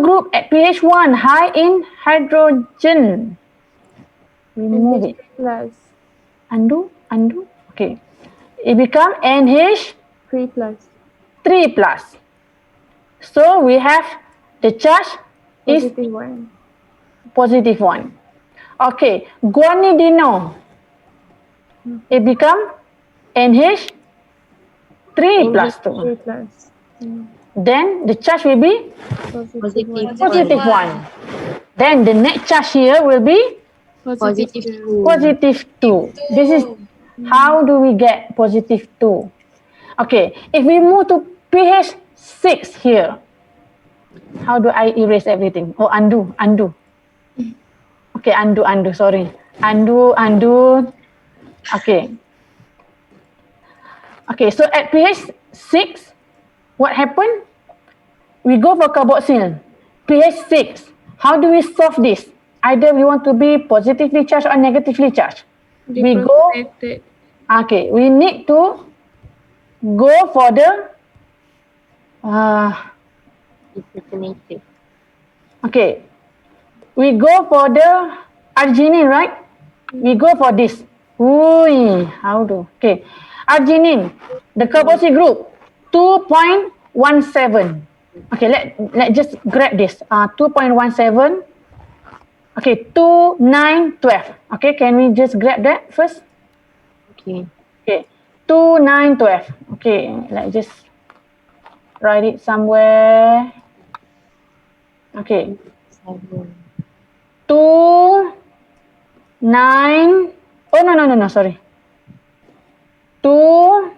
group at pH 1 high in hydrogen. Remove it. Plus Undo. Okay. It become NH 3 plus 3 plus. So we have the charge is positive 1. positive 1. Okay. Guanidino. It become NH 3 plus 2. 3 plus Then the charge will be positive 1. positive 1. Then the net charge here will be Positive 2. positive 2. This is how do we get positive 2. Okay, if we move to pH 6 here, how do I erase everything? Oh, undo. Okay, undo, sorry. Undo. Okay. Okay, so at pH 6, what happened? We go for carboxyl. pH 6. How do we solve this? Either we want to be positively charged or negatively charged. We go. Okay, we need to go for the okay. We go for the arginine, right? We go for this. How do? Okay. Arginine, the carboxyl group, 2.17. Okay, let just grab this. 2.17. Okay, 2, 9, 12. Okay, can we just grab that first? Okay. 2, 9, 12. Okay, let's just write it somewhere. Okay. 2, 9. Oh, no, sorry. 2,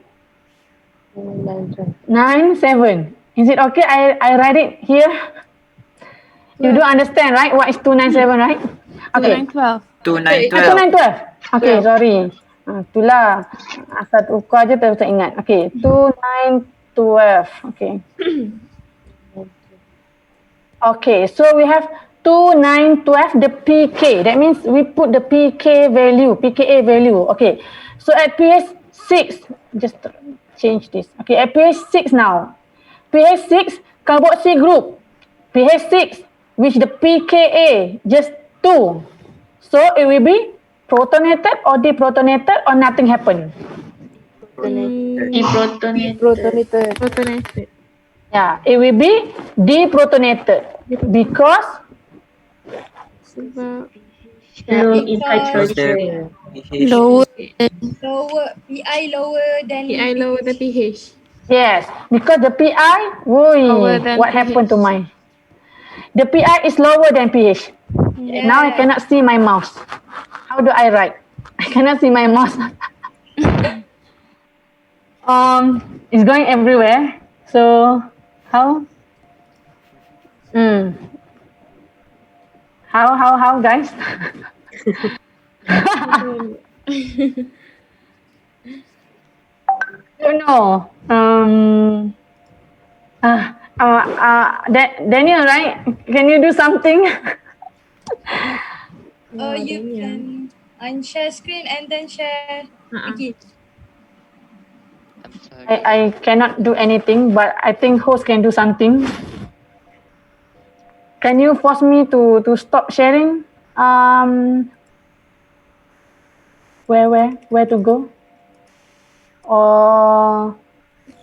9, 7. Is it okay? I write it here. You do understand, right? What is 297, right? Okay. 2912. 2, 9, 12. Okay, sorry. Itulah. Asal tukar je tak ingat. Okay, 2, 9, 12. Okay. Okay, so we have 2, 9, 12, the pK. That means we put the pKa value. Okay, so at pH 6, just change this. Okay, at pH 6 now. pH 6, carboxyl group. pH 6, which the pKa just 2. So it will be protonated or deprotonated or nothing happened. Protonated. Yeah, it will be deprotonated because Sebab Low in lower hydrogen. PI lower than pH. yes, because the PI, Lower than what happened to my? The PI is lower than pH. Now I cannot see my mouse. How do I write? I cannot see my mouse. It's going everywhere. So how? How, guys? Don't know. Daniel, right? Can you do something? You can unshare screen and then share again. I cannot do anything, but I think host can do something. Can you force me to stop sharing? Where to go? Or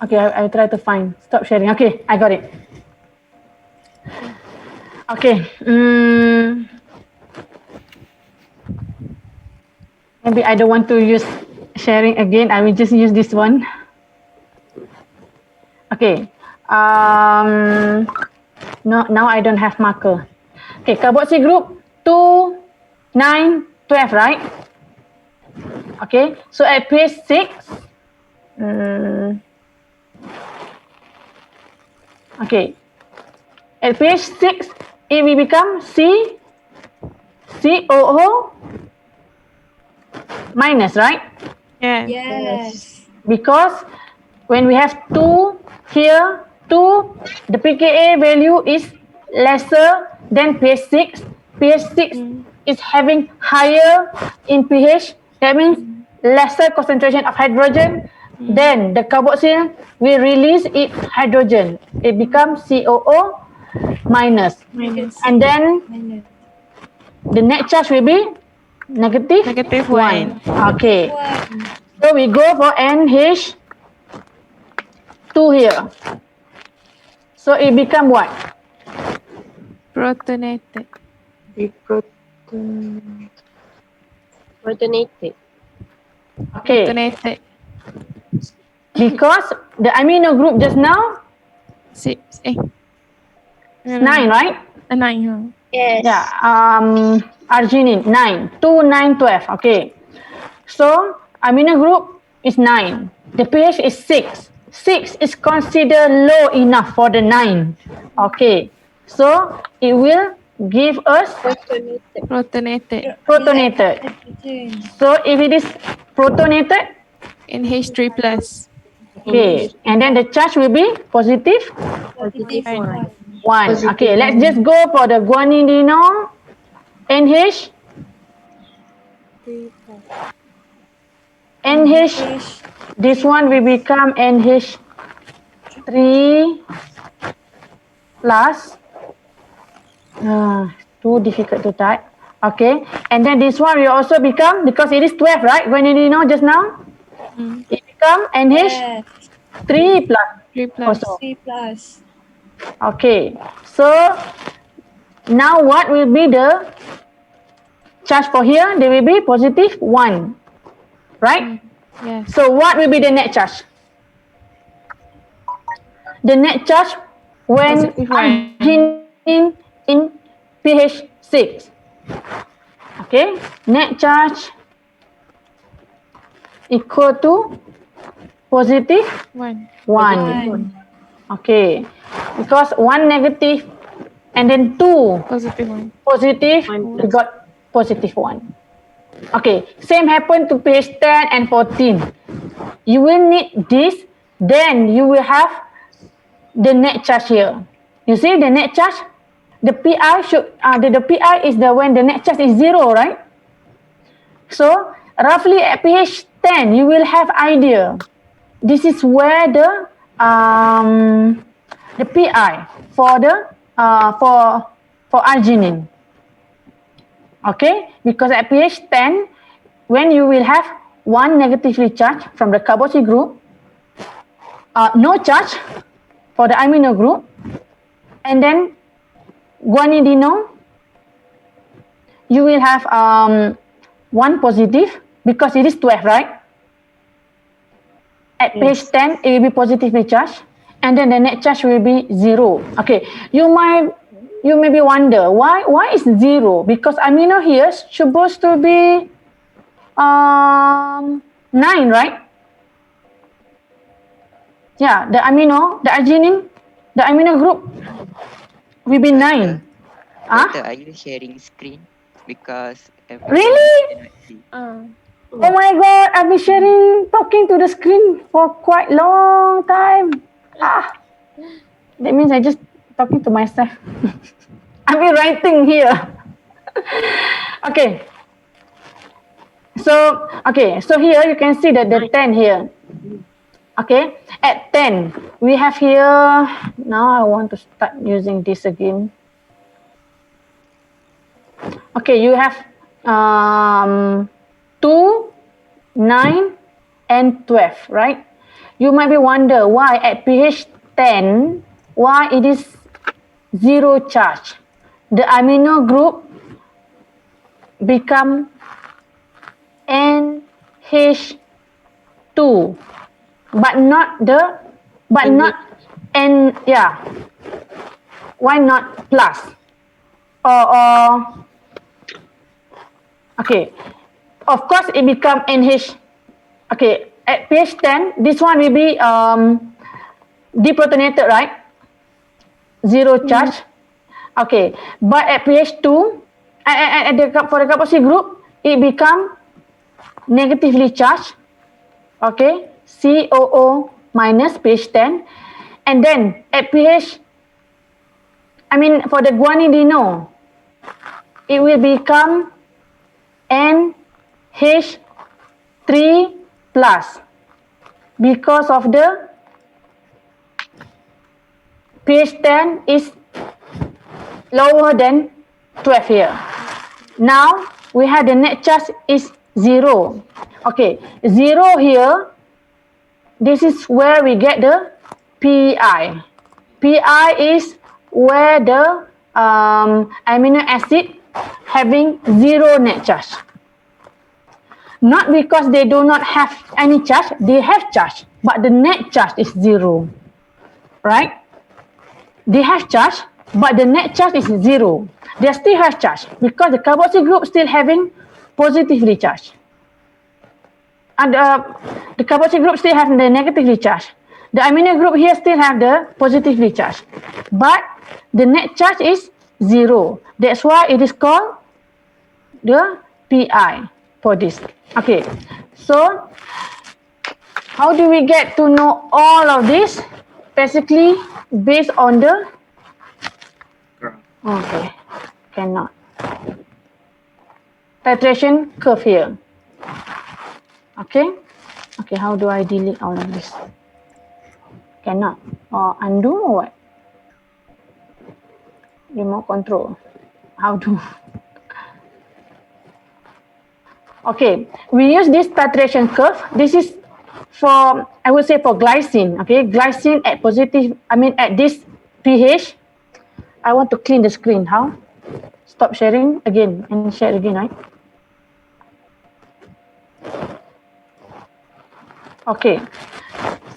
okay, I try to find stop sharing. Okay, I got it. Okay. Maybe I don't want to use sharing again. I will just use this one. Okay. No, now I don't have marker. Okay, carboxy group 2, 9, 12, right? Okay, so at pH 6, okay, at pH 6, it will become COO minus, right? Yes. Because when we have 2 here, 2, the pKa value is lesser than pH 6. pH 6 is having higher in pH. That means lesser concentration of hydrogen. Then the carboxyl will release its hydrogen. It becomes COO minus. And then the net charge will be negative 1. Okay. So we go for NH2 here. So it become what? Protonated. Protonated. Okay. Protonated. Because the amino group just now Six. is 9, right? 9. Huh? Yes. Yeah. Arginine 9. 2, 9, 12. Okay. So amino group is 9. The pH is 6. 6 is considered low enough for the 9. Okay. So it will give us Protonated. protonated. So if it is protonated, NH3 plus. okay, and then the charge will be positive Positive 1. 1. Okay, let's just go for the guanidino NH. NH, this one will become NH3 plus. Too difficult to type. Okay, and then this one will also become, because it is 12, right? Guanidino just now, it become NH3 plus. 3 plus. Also. Okay, so now what will be the charge for here? There will be positive 1, right? Yes. So what will be the net charge? The net charge when Positive 1. arginine in pH 6. Okay, net charge equal to positive 1. 1. Okay, because 1 negative and then 2 Positive 1. positive, we got positive 1. Okay, same happen to page 10 and 14. You will need this, then you will have the net charge here. You see the net charge? The PI should, the PI is the when the net charge is 0, right? So roughly at pH 10, you will have idea. This is where the PI for the for arginine. Okay, because at pH 10, when you will have one negatively charged from the carboxy group, no charge for the amino group, and then guanidino, you will have one positive because it is 12, right? At page 10, it will be positively charged, and then the net charge will be 0. Okay, you maybe wonder why is 0? Because amino here is supposed to be 9, right? Yeah, the arginine, the amino group will be 9. Doctor, are you sharing screen? Because Really? cannot see. Oh my god, I've been talking to the screen for quite long time. That means I just talking to myself. I've been writing here. Okay. So here you can see that the 10 here. Okay, at 10, we have here, now I want to start using this again. Okay, you have 2, 9, and 12, right? You might be wonder why at pH 10, why it is 0 charge. The amino group become NH2, but not N, yeah. Why not plus? Or okay, of course it become NH. Okay, at pH 10, this one will be deprotonated, right? 0 charge. Okay, but at pH 2, for the carboxy group, it become negatively charged. Okay, COO minus pH 10, and then at pH, for the guanidino, it will become NH3 plus because of the pH 10 is lower than 12 here. Now we have the net charge is 0. Okay, 0 here, this is where we get the PI. PI is where the amino acid having 0 net charge. Not because they do not have any charge, they have charge, but the net charge is 0. Right? They have charge, but the net charge is 0. They still have charge because the carboxy group still having positively charged. And the carboxy group still have the negatively charged. The amino group here still have the positively charged. But the net charge is 0. That's why it is called the PI for this. Okay, so how do we get to know all of this? Basically, based on the... Okay, cannot. Titration curve here. Okay, how do I delete all of this? Cannot. Or undo or what? Remote control. How to? Okay, we use this titration curve. This is for, I would say, for glycine. Okay, glycine at positive, at this pH. I want to clean the screen. How? Stop sharing again and share again, right? Okay,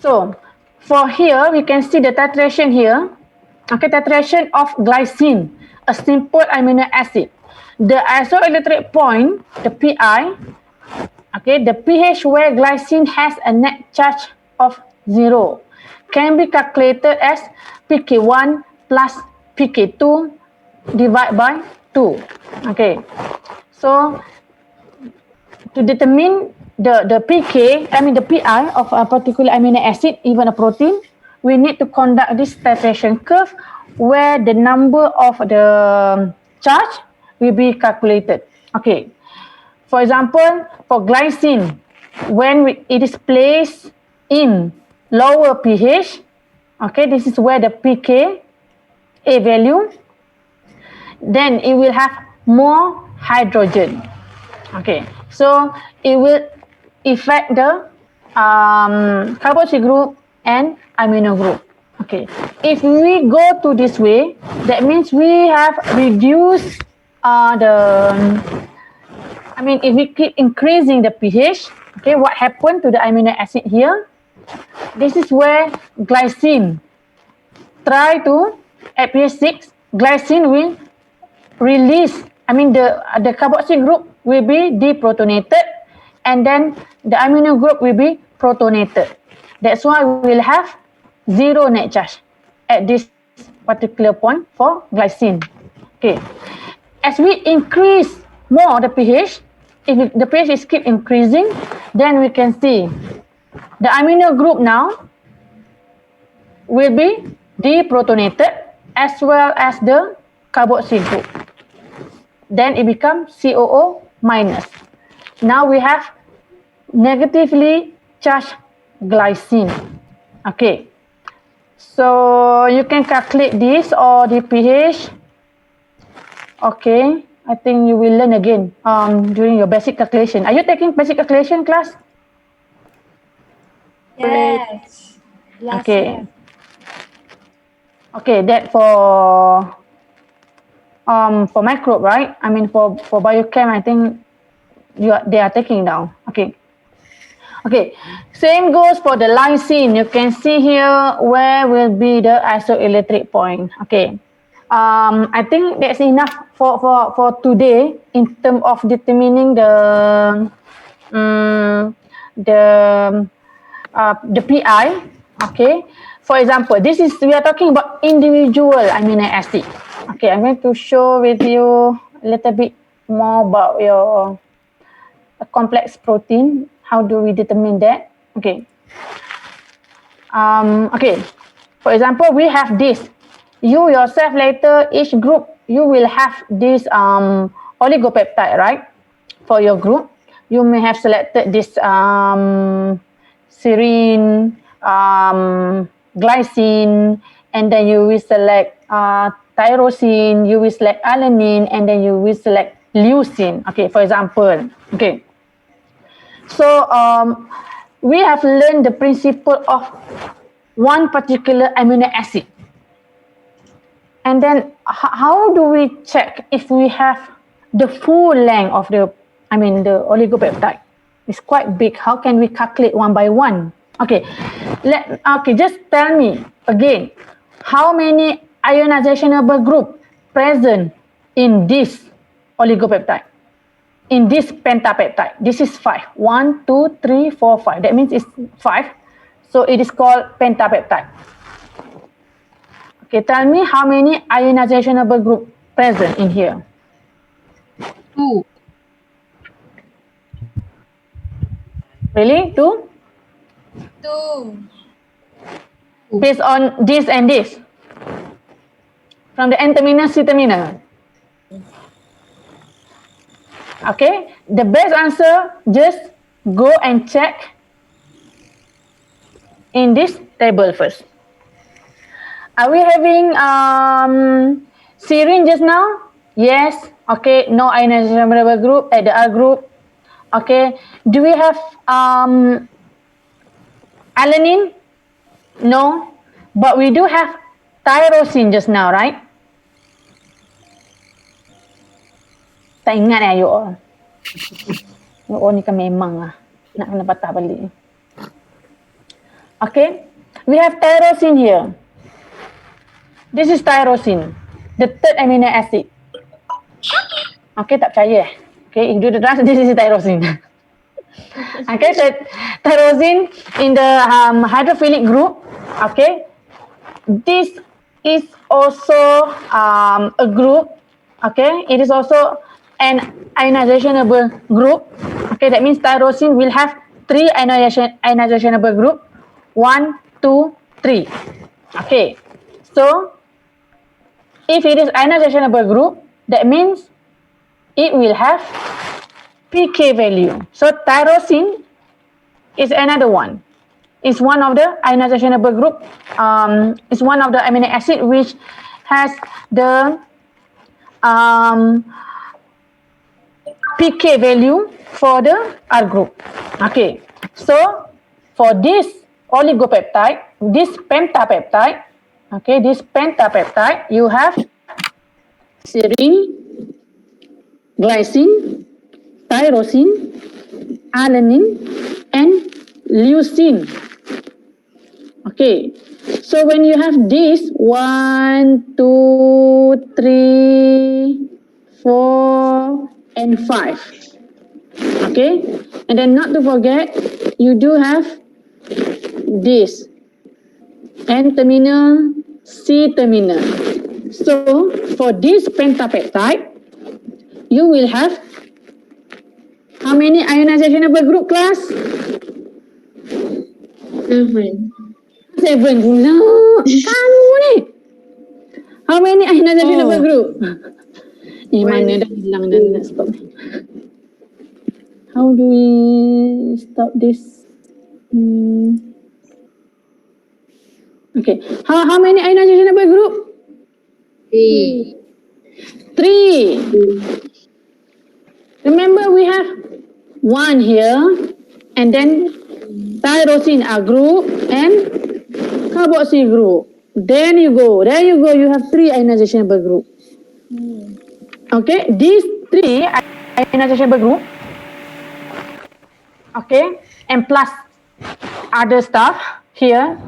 so for here, we can see the titration here. Okay, titration of glycine, a simple amino acid. The isoelectric point, the PI, okay, the pH where glycine has a net charge of 0 can be calculated as pK1 plus pK2 divided by 2. Okay, so to determine the pK, the PI of a particular amino acid, even a protein, we need to conduct this titration curve where the number of the charge will be calculated. Okay, for example, for glycine, when it is placed in lower pH, okay, this is where the pK A value, then it will have more hydrogen. Okay, so it will affect the carboxyl group and amino group. Okay, if we go to this way, that means we have reduced if we keep increasing the pH, okay, what happened to the amino acid here? This is where glycine try to, at pH 6, glycine will release, the carboxyl group will be deprotonated and then the amino group will be protonated. That's why we will have zero net charge at this particular point for glycine. Okay, as we increase more the pH, if the pH is keep increasing, then we can see the amino group now will be deprotonated as well as the carboxyl group. Then it becomes COO minus. Now we have negatively charged glycine. Okay, so you can calculate this or the pH. Okay, I think you will learn again during your basic calculation. Are you taking basic calculation class? Yes. Okay. Okay, that for microbe, right? I mean for biochem, I think they are taking now. Okay. Okay, same goes for the lysine. You can see here where will be the isoelectric point. Okay, I think that's enough for today in terms of determining the PI. Okay, for example, we are talking about individual amino acid. Okay, I'm going to show with you a little bit more about your complex protein. How do we determine that? Okay. Okay. For example, we have this. You yourself later, each group, you will have this oligopeptide, right? For your group, you may have selected this serine, glycine, and then you will select tyrosine, you will select alanine, and then you will select leucine. Okay, for example. Okay. So we have learned the principle of one particular amino acid. And then how do we check if we have the full length of the oligopeptide? It's quite big. How can we calculate one by one? Okay, just tell me again, how many ionizable group present in this oligopeptide? In this pentapeptide, this is 5. 1, 2, 3, 4, 5. That means it's 5. So it is called pentapeptide. Okay, tell me how many ionizable group present in here? 2. Really? 2? 2. Based on this and this? From the N-terminal, C-terminal? Okay, the best answer, just go and check in this table first. Are we having serine just now? Yes. Okay, no ionizable group at the R group. Okay, do we have alanine? No, but we do have tyrosine just now, right? Tak ingat you all. You all ni kan memang lah. Nak kena patah balik. Okay. We have tyrosine here. This is tyrosine. The third amino acid. Okay, tak percaya. Okay, if you do the rest, this is tyrosine. Okay, so tyrosine in the hydrophilic group. Okay. This is also a group. Okay, it is also an ionizable group. Okay, that means tyrosine will have 3 ionizable group. 1, 2, 3. Okay, so if it is ionizable group, that means it will have pK value. So tyrosine is another one. It's one of the ionizable group. It's one of the amino acid which has the PK value for the R group. Okay, so for this oligopeptide, this pentapeptide, okay, this pentapeptide, you have serine, glycine, tyrosine, alanine, and leucine. Okay, so when you have this 1, 2, 3, 4, and 5. Okay, and then not to forget, you do have this N terminal, C terminal. So for this pentapeptide, you will have how many ionization number group, class? 7. 7. No, kamu ni. How many ionization number group? Mana dah hilang dah nak stop. How do we stop this? Okay. How many ionization number group? 3. 3. Remember we have 1 here, and then tyrosine A group and carboxyl group. There you go, you have 3 ionization number group. Okay, these 3 ionization number group, okay, and plus other stuff here.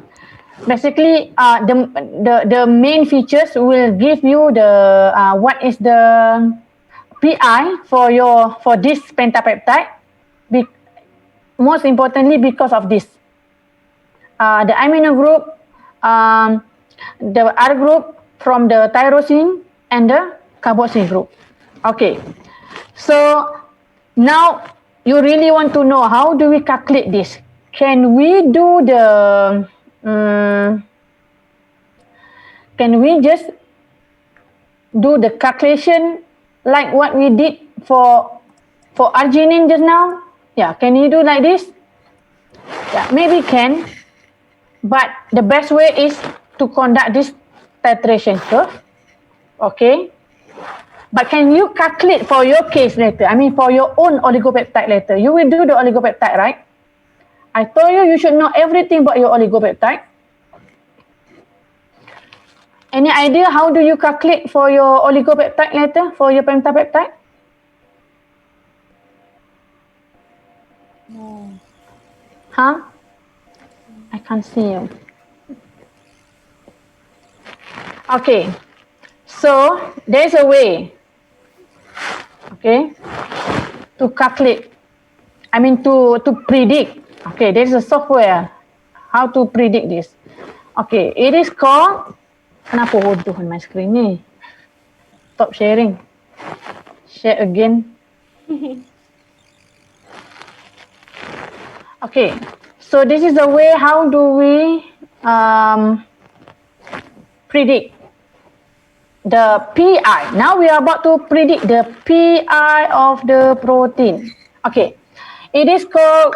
Basically, the main features will give you the what is the PI for this pentapeptide. Most importantly, because of this, the amino group, the R group from the tyrosine and the carboxyl group. Okay, so now you really want to know how do we calculate this? Can we do the can we just do the calculation like what we did for arginine just now? Yeah, can you do like this? Yeah, maybe can, but the best way is to conduct this titration curve. Okay, but can you calculate for your case later? I mean, for your own oligopeptide later. You will do the oligopeptide, right? I told you should know everything about your oligopeptide. Any idea how do you calculate for your oligopeptide later, for your pentapeptide? No. Huh? I can't see you. Okay, so there's a way, okay, to calculate. I mean to predict. Okay, there's a software how to predict this. Okay, it is called. Kenapa bodoh my screen ni? Stop sharing. Share again. Okay, so this is the way how do we predict the PI. Now we are about to predict the PI of the protein. Okay, it is called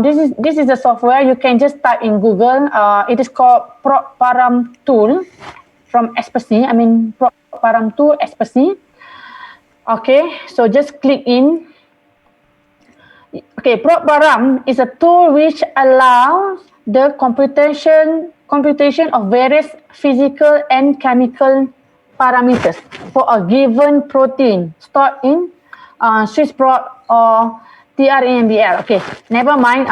this is the software. You can just type in Google. It is called PropParam tool from Especi. I mean PropParam tool Especi. Okay, so just click in. Okay, PropParam is a tool which allows the computation of various physical and chemical parameters for a given protein stored in SwissProt or TREMBL. Okay, never mind.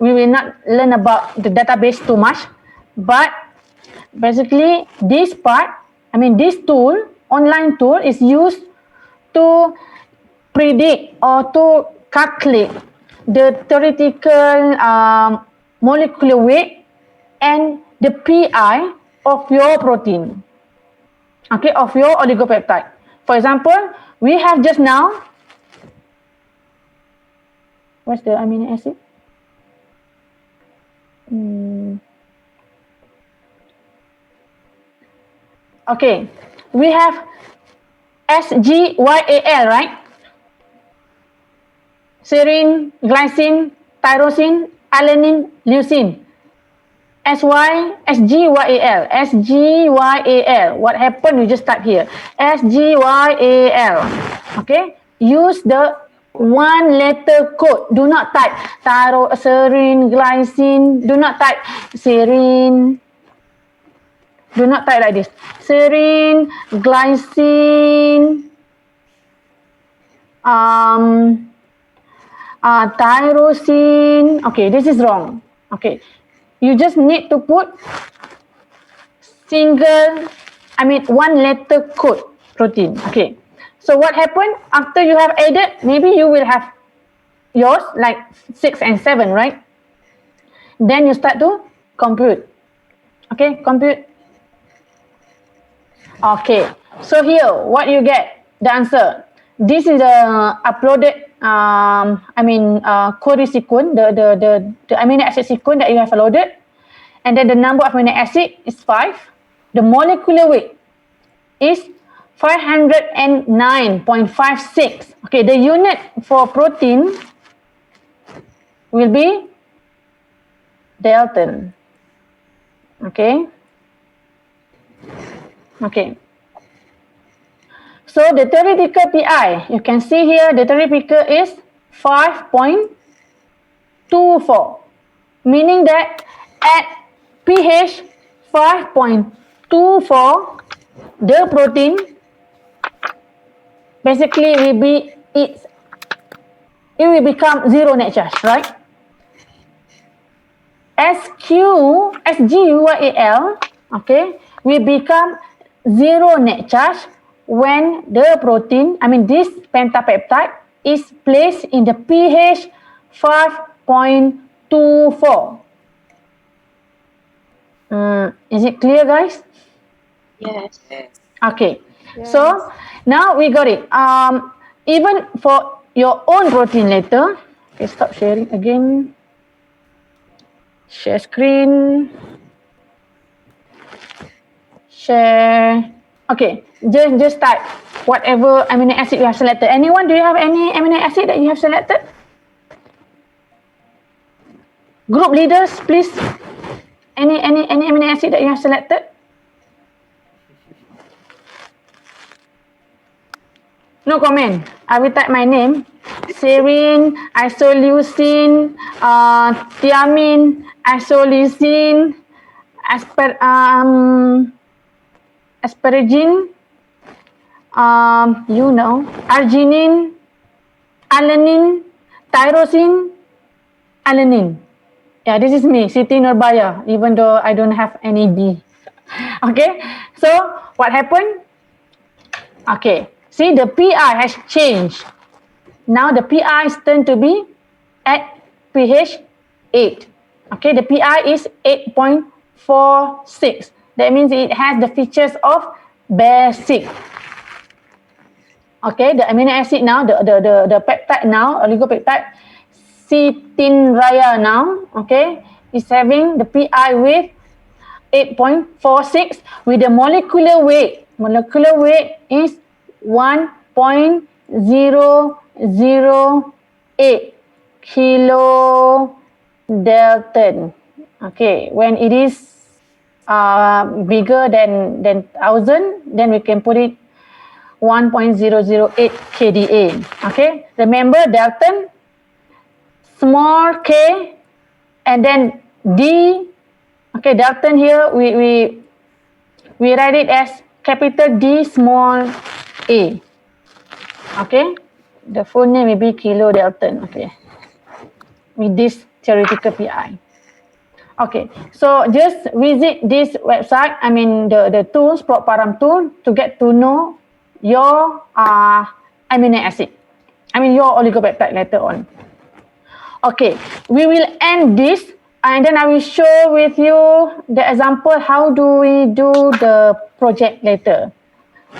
We will not learn about the database too much, but basically this part, I mean this tool, online tool, is used to predict or to calculate the theoretical molecular weight and the PI of your protein, okay, of your oligopeptide. For example, we have just now, what's the amino acid? Okay, we have SGYAL, right? Serine, glycine, tyrosine, alanine, leucine. SGYAL. SGYAL. What happened? You just type here. SGYAL. Okay. Use the one letter code. Do not type serine, glycine. Do not type serine. Do not type like this. Serine, glycine, tyrosine. Okay, this is wrong. Okay. You just need to put one letter code protein. Okay. So what happened after you have added? Maybe you will have yours like 6 and 7, right? Then you start to compute. Okay, compute. Okay. So here, what you get? The answer. This is the uploaded query sequence, the amino acid sequence that you have loaded, and then the number of amino acid is 5. The molecular weight is 509.56. Okay, the unit for protein will be Dalton. Okay. Okay. So the theoretical PI, you can see here the theoretical is 5.24, meaning that at pH 5.24, the protein basically it will become zero net charge, right? SGUAL, okay, will become zero net charge when the protein, this pentapeptide is placed in the pH 5.24. Is it clear, guys? Yes. Okay. Yes. So now we got it. Even for your own protein later. Okay, stop sharing again. Share screen. Share. Okay, just type whatever amino acid you have selected. Anyone, do you have any amino acid that you have selected? Group leaders, please. Any amino acid that you have selected? No comment. I will type my name. Serine, isoleucine, thiamine, isoleucine, asparagine, arginine, alanine, tyrosine, alanine. Yeah, this is me, Siti Nurbaya, even though I don't have any B. Okay, so what happened? Okay, see the PI has changed. Now the PI is turned to be at pH 8. Okay, the PI is 8.46. That means it has the features of basic. Okay, the amino acid now, the peptide now, oligopeptide, cytinraya now, okay, is having the PI with 8.46 with the molecular weight. Molecular weight is 1.008 kilodalton. Okay, when it is bigger than 1000, then we can put it 1.008 kDa. Okay, remember Dalton, small k, and then D. Okay, Dalton here we write it as capital D small a. Okay, the full name will be kilodalton. Okay, with this theoretical PI. Okay, so just visit this website, the tools, PropParam tool, to get to know your amino acid. Your oligopeptide later on. Okay, we will end this and then I will show with you the example how do we do the project later.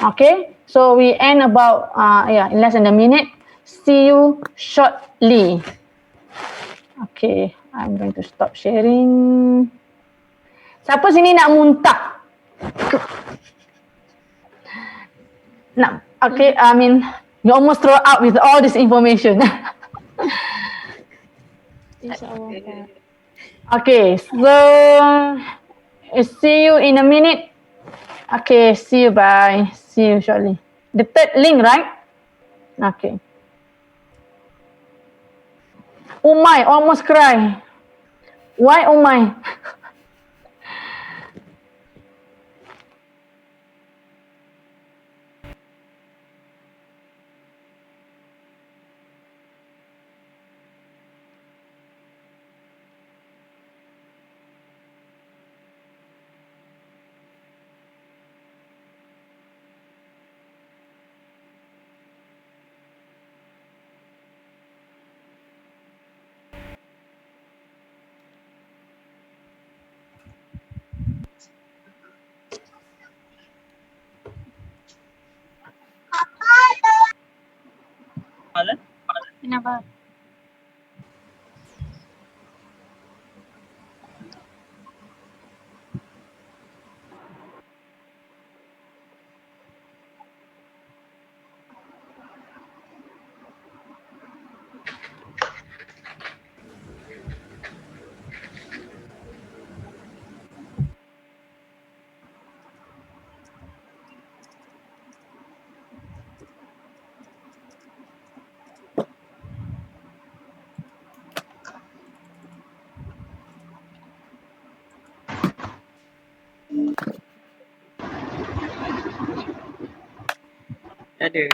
Okay, so we end about in less than a minute. See you shortly. Okay, I'm going to stop sharing. Siapa sini nak muntah? Okay, you almost throw out with all this information. InsyaAllah, Pak. Okay, so see you in a minute. Okay, see you, bye. See you shortly. The third link, right? Okay. Oh my, almost cry. Why oh my? Kenapa? Ada.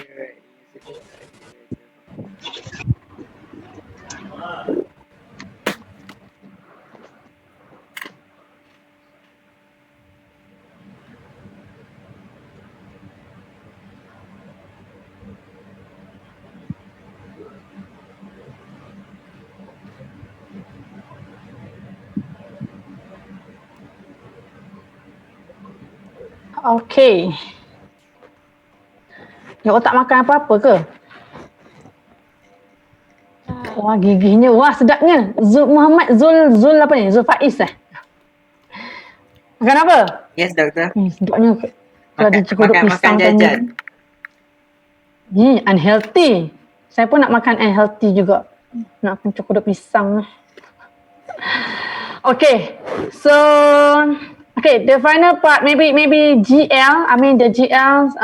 Okay. Awak tak makan apa-apa ke? Wah, giginya. Wah, sedapnya. Zul apa ni? Zul Faiz Makan apa? Yes, doktor. Sedapnya. Kalau dicukupkan pisang jajan. Unhealthy. Saya pun nak makan unhealthy juga. Nak makan cukupkan pisang. Okay. So, okay, the final part, maybe GL, I mean the GLs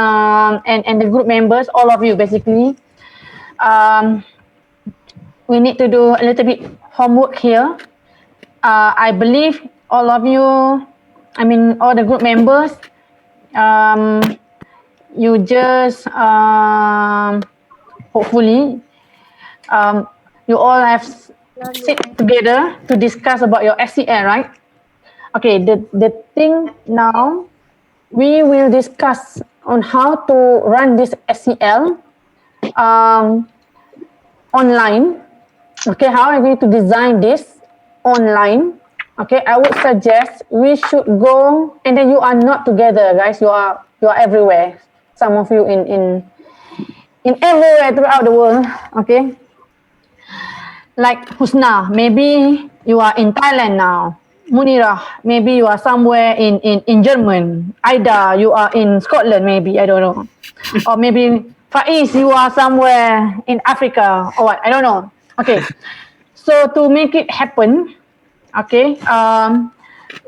and the group members, all of you basically, we need to do a little bit homework here. I believe all of you, I mean all the group members, you just hopefully you all have sit together to discuss about your SEL, right? Okay, the thing now, we will discuss on how to run this SEL online. Okay, how are we going to design this online? Okay, I would suggest we should go, and then you are not together, guys. You are everywhere. Some of you in everywhere throughout the world. Okay, like Husna, maybe you are in Thailand now. Munirah, maybe you are somewhere in German. Aida, you are in Scotland, maybe, I don't know. Or maybe Faiz, you are somewhere in Africa or what, I don't know. Okay, so to make it happen, okay,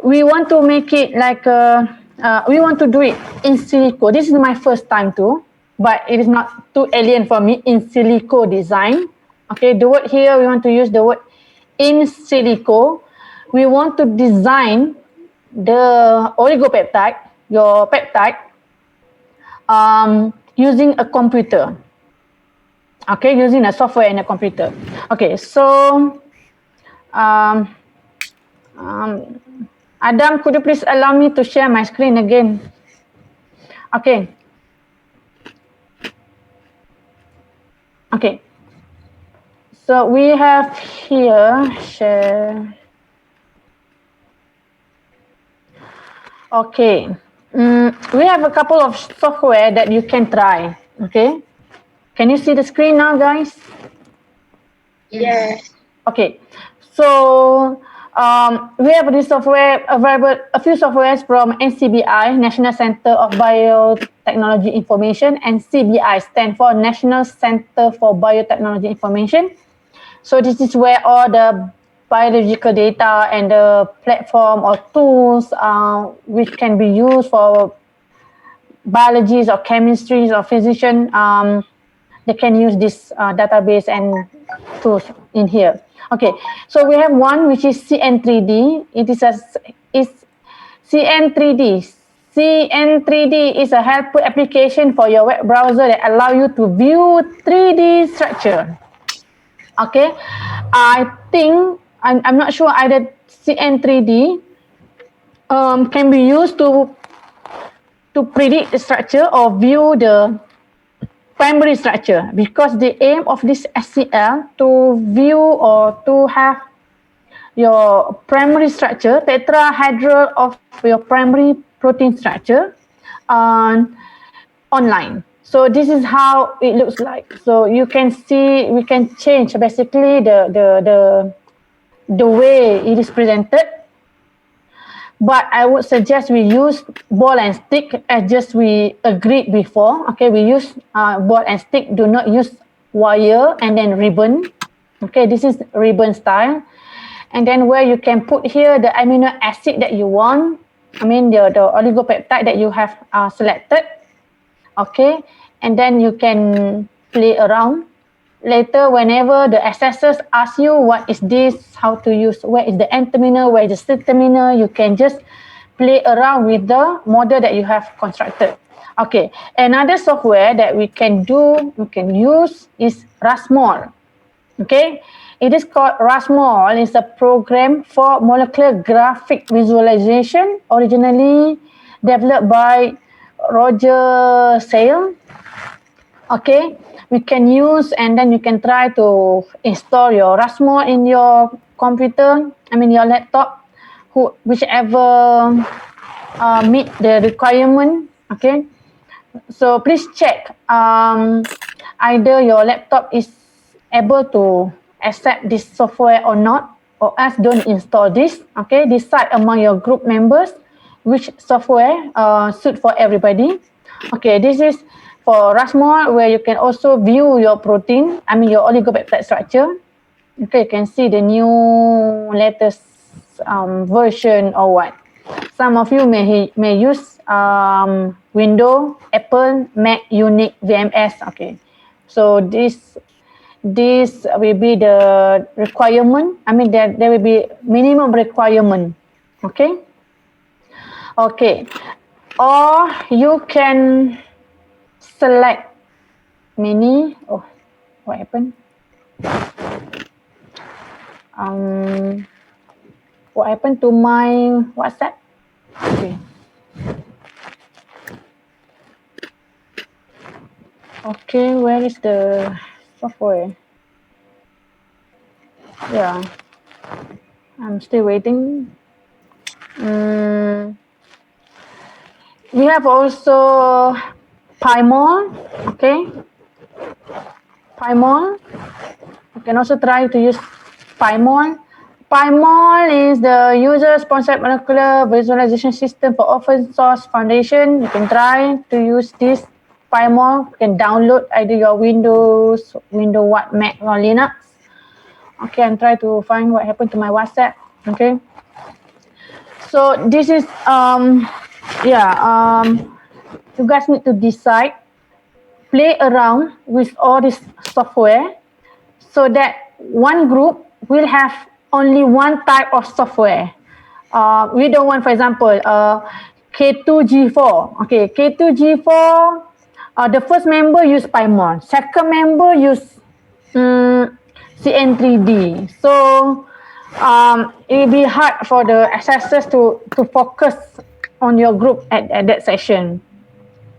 we want to make it like, we want to do it in silico. This is my first time too, but it is not too alien for me, in silico design. Okay, the word here, we want to use the word in silico. We want to design the oligopeptide, your peptide, using a computer. Okay, using a software in a computer. Okay, so Adam, could you please allow me to share my screen again? Okay. Okay. So we have here, share. Okay. We have a couple of software that you can try. Okay. Can you see the screen now, guys? Yes. Okay. So we have this software available, a few softwares from NCBI, National Center of Biotechnology Information, and CBI stand for National Center for Biotechnology Information. So this is where all the biological data and the platform or tools which can be used for biologists or chemistries or physician, they can use this database and tools in here. Okay, so we have one which is CN3D. It is CN3D. CN3D is a helpful application for your web browser that allow you to view 3D structure. Okay, I think I'm not sure either CN3D can be used to predict the structure or view the primary structure, because the aim of this SCL to view or to have your primary structure, tetrahedral of your primary protein structure online. So this is how it looks like. So you can see, we can change basically the way it is presented. But I would suggest we use ball and stick as just we agreed before. Okay, we use ball and stick, do not use wire and then ribbon. Okay, this is ribbon style. And then where you can put here the amino acid that you want, I mean the oligopeptide that you have selected. Okay, and then you can play around. Later, whenever the assessors ask you what is this, how to use, where is the N terminal, where is the C terminal, you can just play around with the model that you have constructed. Okay, another software that we can use is Rasmol. Okay, it is called Rasmol. It's a program for molecular graphic visualization, originally developed by Roger Sale. Okay, we can use, and then you can try to install your Rasmol in your computer, I mean your laptop, whichever meet the requirement. Okay, so please check either your laptop is able to accept this software or not, or else don't install this. Okay, decide among your group members which software suit for everybody. Okay, this is for Rasmol, where you can also view your protein, I mean your oligopeptide structure. Okay, you can see the new latest version or what. Some of you may use Windows, Apple, Mac, Unix, VMS. Okay, so this will be the requirement. I mean there will be minimum requirement. Okay. Okay, or you can select many. Oh, what happened? What happened to my WhatsApp? Okay. Okay, where is the software? Yeah, I'm still waiting. We have also Pymol. Okay, Pymol. You can also try to use Pymol. Pymol is the user-sponsored molecular visualization system for open source foundation. You can try to use this Pymol. You can download either your Windows, Mac or Linux. Okay, I'm trying to find what happened to my WhatsApp. Okay, so this is you guys need to decide, play around with all this software, so that one group will have only one type of software. We don't want, for example, K2G4. Okay, K2G4, the first member use Pymol, second member use CN3D. So it will be hard for the assessors to focus on your group at that session.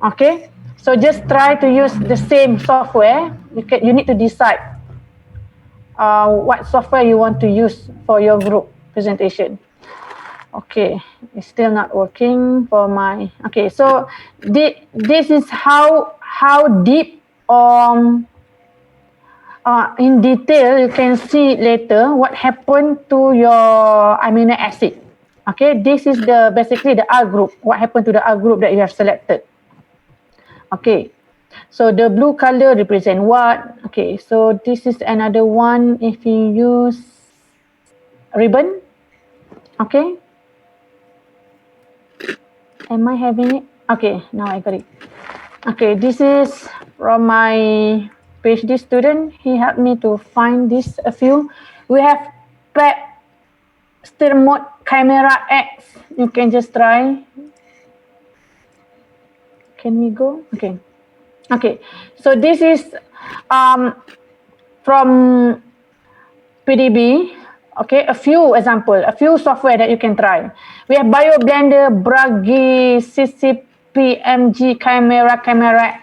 Okay, so just try to use the same software. You need to decide what software you want to use for your group presentation. Okay, it's still not working for my. Okay, so this is how deep in detail you can see later what happened to your amino acid. Okay, this is basically the R group. What happened to the R group that you have selected? Okay, so the blue color represent what? Okay, so this is another one. If you use ribbon. Okay. Am I having it? Okay, now I got it. Okay, this is from my PhD student. He helped me to find this a few. We have PET stir mode camera X. You can just try. Can we go? Okay. Okay. So this is from PDB. Okay, a few example, a few software that you can try. We have BioBlender, Bragi, CCPMG, Camera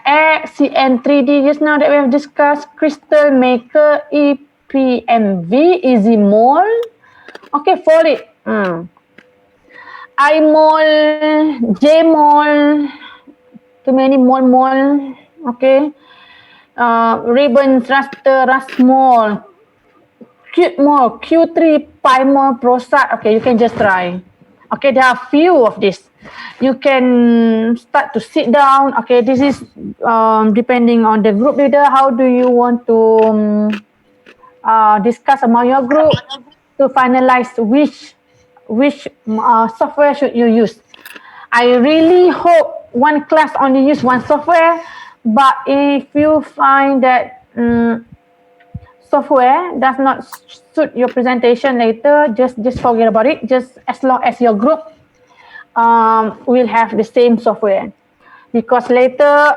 X, CN3D just now that we have discussed, Crystal Maker, EPMV, EasyMol. Okay, for it. iMol, JMol, too many mol. Okay. Ribbon, Raster, Rasmol, Qtmol, Q3, Pymol, Prosat. Okay, you can just try. Okay, there are few of this. You can start to sit down. Okay, this is depending on the group leader. How do you want to discuss among your group to finalize which software should you use? I really hope one class only use one software, but if you find that software does not suit your presentation later, just forget about it. Just as long as your group will have the same software. Because later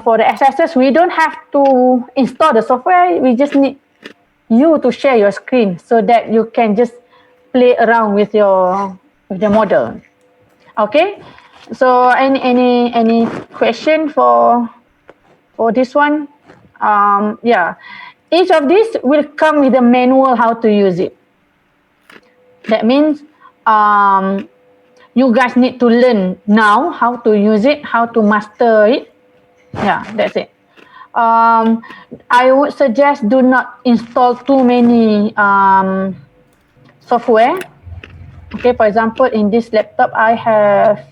for the assessors, we don't have to install the software. We just need you to share your screen so that you can just play around with the model. Okay. So any question for this one? Yeah. Each of these will come with a manual how to use it. That means you guys need to learn now how to use it, how to master it. Yeah, that's it. I would suggest do not install too many software. Okay, for example, in this laptop, I have,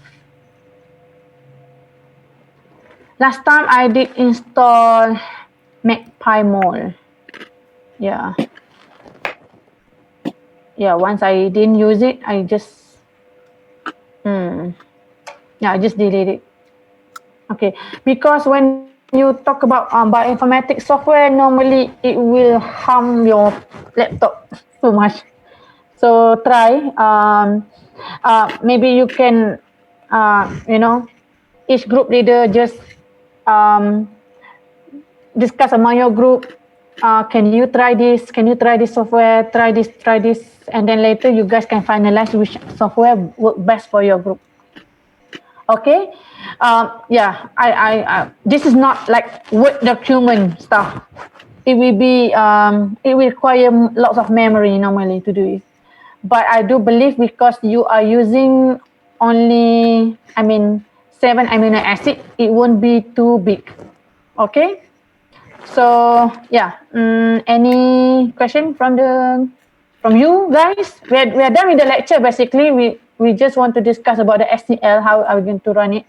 last time I did install MacPymol. Yeah. Yeah, once I didn't use it, I just, I just delete it. Okay, because when you talk about bioinformatics software, normally it will harm your laptop too much. So try, maybe you can, each group leader just discuss among your group. Can you try this? Can you try this software? Try this, and then later you guys can finalize which software work best for your group. Okay. Yeah. I this is not like Word document stuff. It will be it will require lots of memory normally to do it. But I do believe because you are using only, 7 amino acid, it won't be too big. Okay. So yeah, any question from you guys? We are done with the lecture. Basically, we just want to discuss about the STL. How are we going to run it?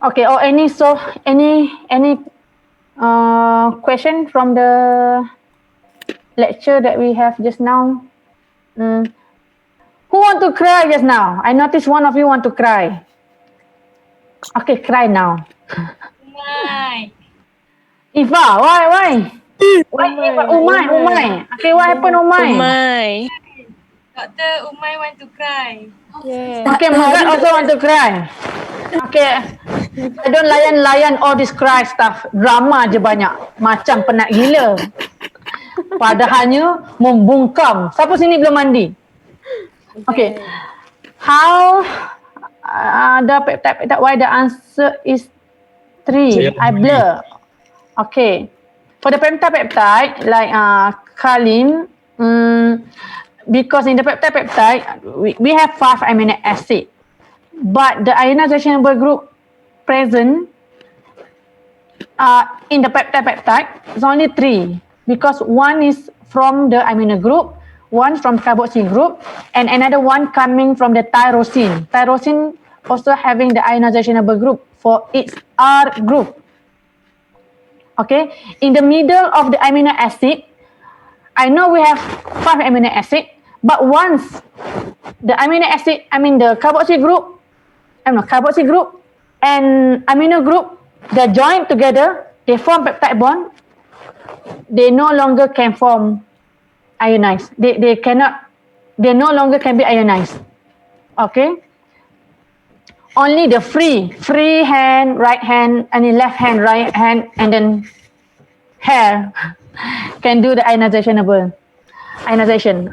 Okay. Or any question from the lecture that we have just now? Who want to cry just now? I noticed one of you want to cry. Okay, cry now. Umay. Ifa, why? Why Ifa? Umay. Okay, what happened, Umay? Dr. Umay want to cry. Okay, Magat also want to cry. Okay, I don't layan all this cry stuff. Drama je banyak. Macam penat gila. Padahalnya membungkam. Siapa sini belum mandi? Okay. How the peptide, why the answer is 3? I blur. Okay. For the peptide, like Kalin, because in the peptide, we have 5 amino acid, but the ionization group present in the peptide is only 3, because one is from the amino group, one from carboxyl group, and another one coming from the tyrosine. Tyrosine also having the ionization group for its R group. Okay, in the middle of the amino acid, I know we have 5 amino acid, but once the amino acid, the carboxyl group, carboxyl group and amino group, they join together, they form peptide bond, they no longer can form ionized. They no longer can be ionized. Okay? Only the free hand, right hand, and the left hand, right hand, and then hair can do the ionization.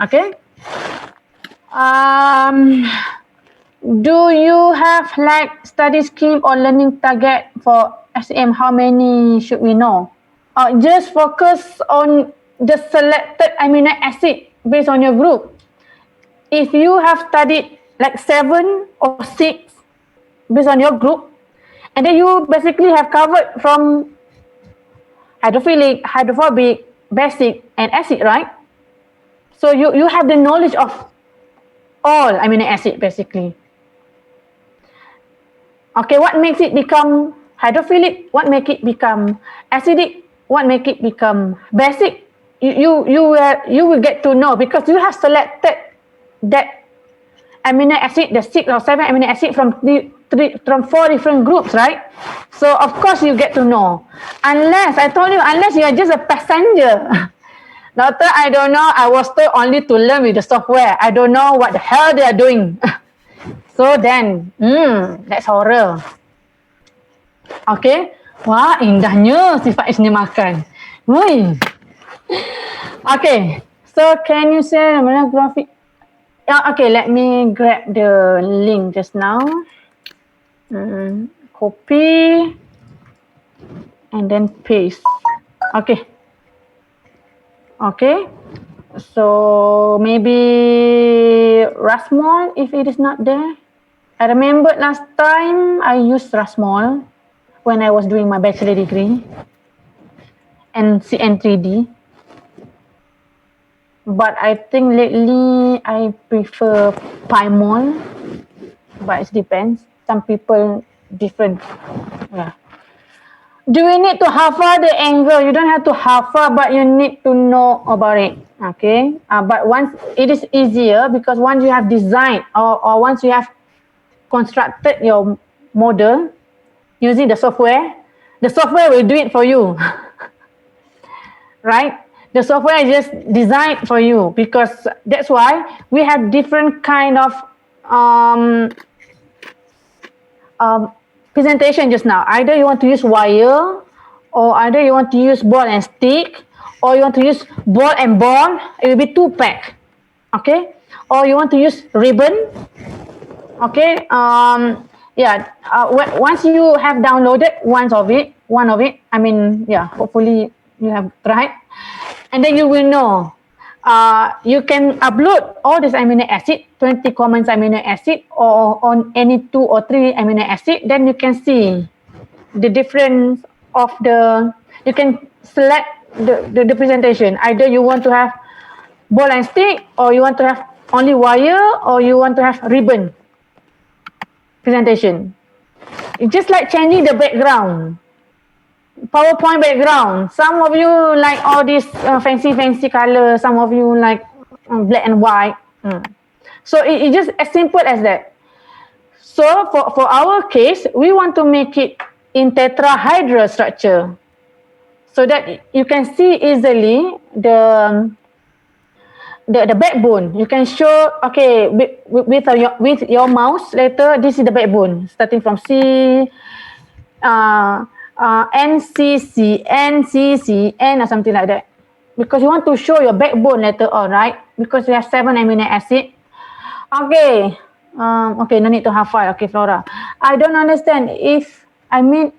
Okay? Do you have like study scheme or learning target for SEM? How many should we know? Just focus on the selected amino acid based on your group. If you have studied like 7 or 6 based on your group, and then you basically have covered from hydrophilic, hydrophobic, basic, and acid, right? So you have the knowledge of all amino acid basically. Okay, what makes it become hydrophilic? What make it become acidic? What make it become basic? You will get to know because you have selected that amino acid, the 6 or 7 amino acid from 4 different groups, right? So of course you get to know. Unless you are just a passenger. Doctor, I don't know. I was told only to learn with the software. I don't know what the hell they are doing. So then, that's horror. Okay. Wah, indahnya sifat isni makan. Woi. Okay. So can you say mana grafik? Okay, let me grab the link just now. Copy and then paste. Okay. Okay. So maybe Rasmol if it is not there. I remember last time I used Rasmol when I was doing my bachelor degree and CN3D. But I think lately I prefer Pymol, but it depends. Some people different. Yeah. Do we need to hafal the angle? You don't have to hafal, but you need to know about it. Okay. But once it is easier because once you have designed or once you have constructed your model using the software will do it for you. Right? The software is just designed for you because that's why we have different kind of presentation just now. Either you want to use wire, or either you want to use ball and stick, or you want to use ball and bond. It will be 2-pack. Okay? Or you want to use ribbon. Okay? Once you have downloaded one of it, hopefully you have tried. And then you will know. You can upload all this amino acid, 20 common amino acid, or on any 2 or 3 amino acid. Then you can see the difference of you can select the presentation. Either you want to have ball and stick, or you want to have only wire, or you want to have ribbon presentation. It's just like changing the background. PowerPoint background. Some of you like all these fancy color. Some of you like black and white. So it's just as simple as that. So for our case, we want to make it in tetrahedral structure so that you can see easily the backbone. You can show, okay, with your mouse later, this is the backbone starting from C, NCCN or something like that, because you want to show your backbone later on, right? Because we have 7 amino acid. Okay, no need to have 5. Okay, Flora, I don't understand. If we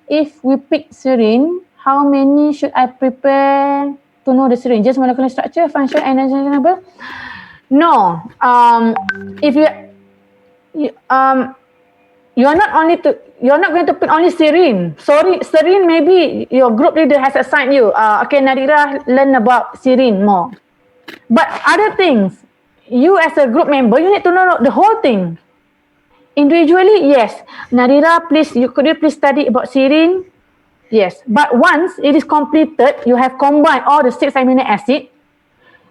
pick serine, how many should I prepare to know the serine? Just molecular structure, function, and number? No. If you're not going to pick only serine. Sorry, serine maybe your group leader has assigned you. Okay, Nadira, learn about serine more. But other things, you as a group member, you need to know the whole thing. Individually, yes. Nadira, could you please study about serine? Yes. But once it is completed, you have combined all the 6 amino acid,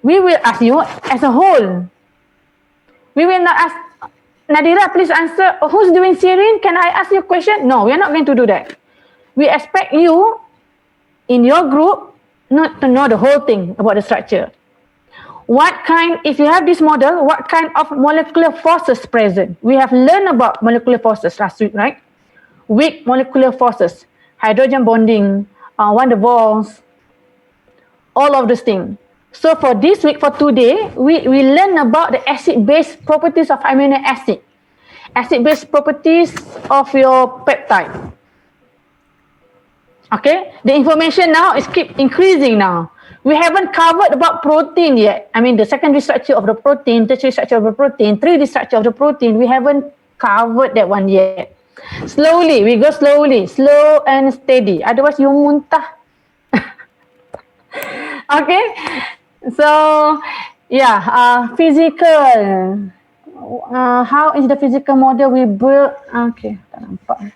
we will ask you as a whole. We will not ask, Nadira, please answer, who's doing serine? Can I ask you a question? No, we are not going to do that. We expect you in your group not to know the whole thing about the structure. What kind, if you have this model, what kind of molecular forces present? We have learned about molecular forces last week, right? Weak molecular forces, hydrogen bonding, van der Waals, all of these things. So for this week, for today, we learn about the acid-base properties of amino acid, acid-base properties of your peptide. Okay, the information now is keep increasing now. We haven't covered about protein yet. I mean the secondary structure of the protein, tertiary structure of the protein, 3D structure of the protein. We haven't covered that one yet. Slowly, we go slowly, slow and steady. Otherwise you muntah. Okay, so yeah, physical. How is the physical model we build? Okay, tak nampak.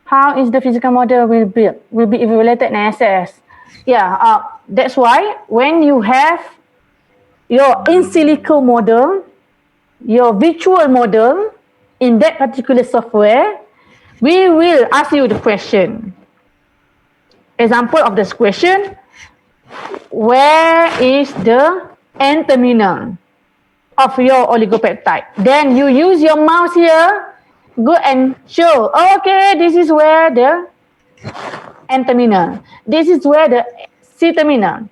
How is the physical model will be evaluated and assessed? Yeah, that's why when you have your in silico model, your virtual model in that particular software, we will ask you the question. Example of this question, where is the N terminal of your oligopeptide? Then you use your mouse here, go and show, okay, this is where the N terminal, this is where the C terminal.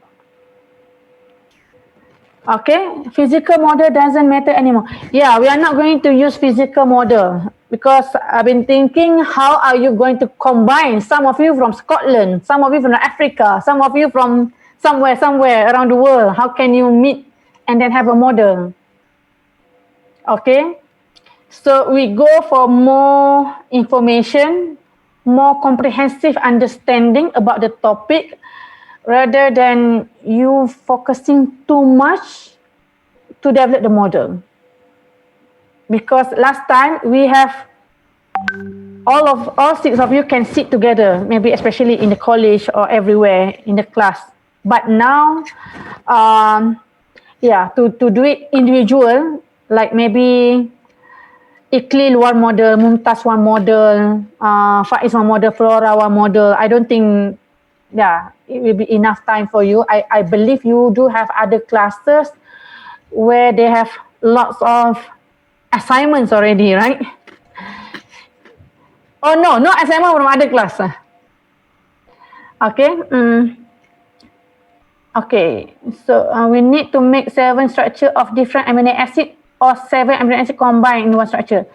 Okay, physical model doesn't matter anymore. Yeah, we are not going to use physical model because I've been thinking, how are you going to combine? Some of you from Scotland, some of you from Africa, some of you from somewhere around the world. How can you meet and then have a model? Okay, so we go for more information, more comprehensive understanding about the topic, rather than you focusing too much to develop the model. Because last time we have all six of you can sit together, maybe especially in the college or everywhere in the class. But now, yeah, to do it individual, like maybe Iqlil one model, Mumtaz one model, Faiz one model, Flora one model. I don't think, yeah, it will be enough time for you. I believe you do have other classes where they have lots of assignments already, right? Oh no, no assignment from other class. Okay. Okay, so we need to make 7 structure of different amino acid or 7 amino acid combined in one structure.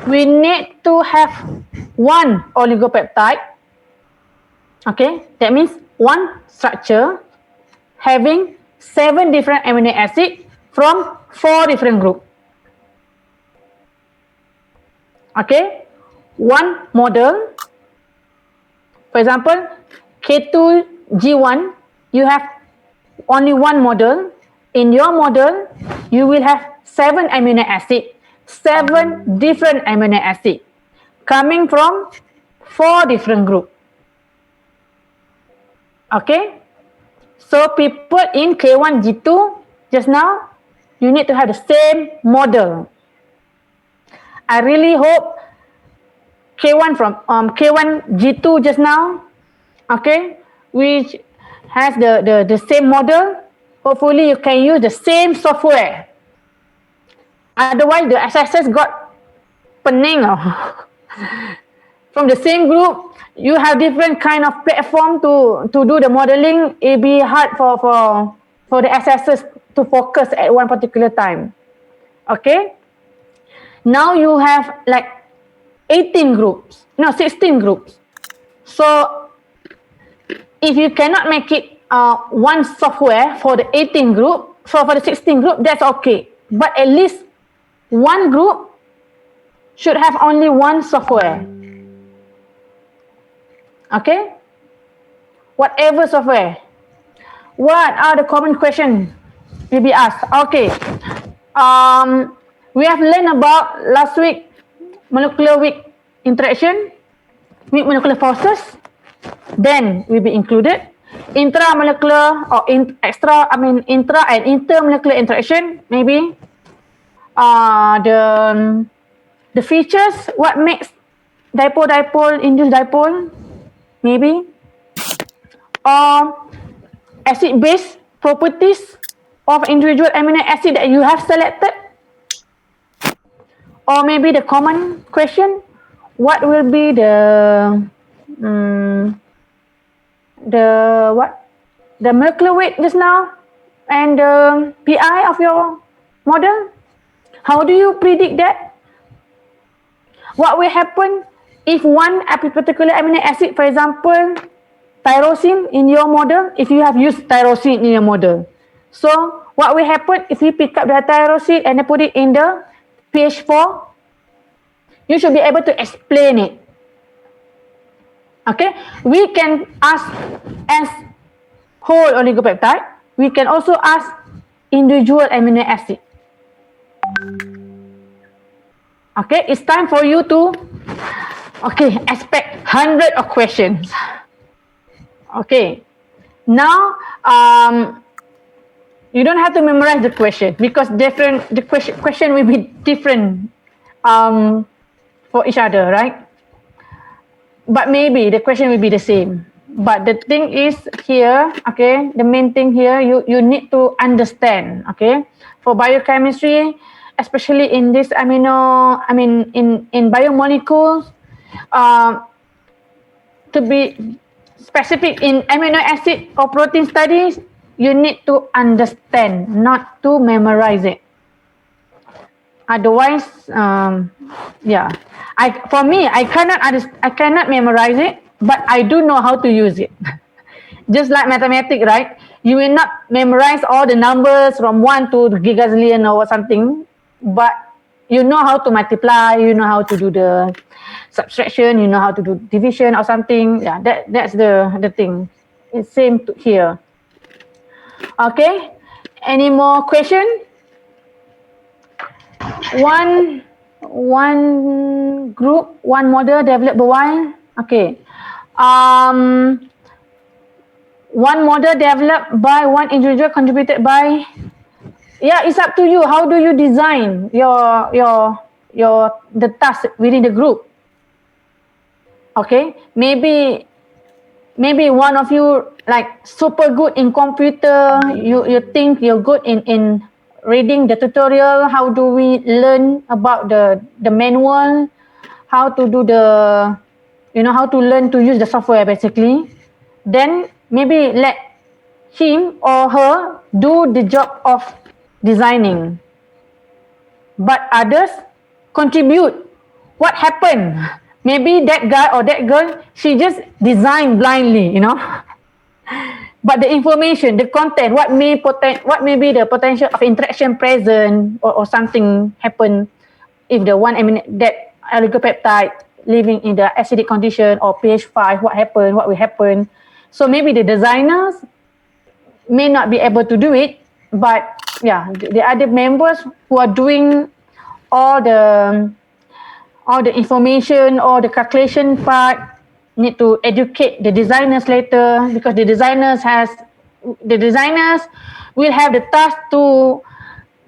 We need to have one oligopeptide. Okay, that means one structure having 7 different amino acid from 4 different groups. Okay, one model. For example, K2G1, you have only one model. In your model, you will have 7 amino acid, 7 different amino acid coming from 4 different groups. Okay, so people in K1G2 just now, you need to have the same model. I really hope K1 from K1G2 just now, okay, which has the same model. Hopefully you can use the same software. Otherwise the assessors got pening. From the same group, you have different kind of platform to do the modeling. It'll be hard for the assessors to focus at one particular time. Okay. Now you have like 18 groups, no, 16 groups. So if you cannot make it one software for the 18 group, so for the 16 group, that's okay. But at least one group should have only one software. Okay? Whatever software. What are the common questions will be asked? Okay. We have learned about last week molecular weak interaction, weak molecular forces, then will be included. intramolecular or intra and intermolecular interaction, maybe. The features, what makes dipole induce dipole, maybe. Or acid base properties of individual amino acid that you have selected. Or maybe the common question, what will be the molecular weight just now and the PI of your model? How do you predict that? What will happen if one particular amino acid, for example, tyrosine in your model, if you have used tyrosine in your model? So what will happen if we pick up the tyrosine and put it in the pH 4? You should be able to explain it. Okay, we can ask as whole oligopeptide. We can also ask individual amino acid. Okay, it's time for you to expect 100 of questions. Okay, now you don't have to memorize the question because the question will be different for each other, right? But maybe the question will be the same. But the thing is here, okay, the main thing here, you need to understand, okay, for biochemistry, especially in this in biomolecules, to be specific in amino acid or protein studies, you need to understand, not to memorize it. Otherwise, for me, I cannot memorize it, but I do know how to use it. Just like mathematics, right? You will not memorize all the numbers from 1 to gigazillion or something, but you know how to multiply, you know how to do the subtraction, you know how to do division or something. Yeah, that's the thing. It's same here. Okay, any more question? One group, one model developed by, okay. One model developed by one individual contributed by, yeah, it's up to you. How do you design the task within the group? Okay, maybe one of you like super good in computer, you think you're good in reading the tutorial, how do we learn about the manual, how to do how to learn to use the software basically. Then maybe let him or her do the job of designing. But others contribute. What happened? Maybe that guy or that girl, she just designed blindly, But the information, the content, what may be the potential of interaction present or something happen if the that oligopeptide living in the acidic condition or pH 5, what will happen. So maybe the designers may not be able to do it, but yeah, the other members who are doing all the information or the calculation part need to educate the designers later, because the designers will have the task to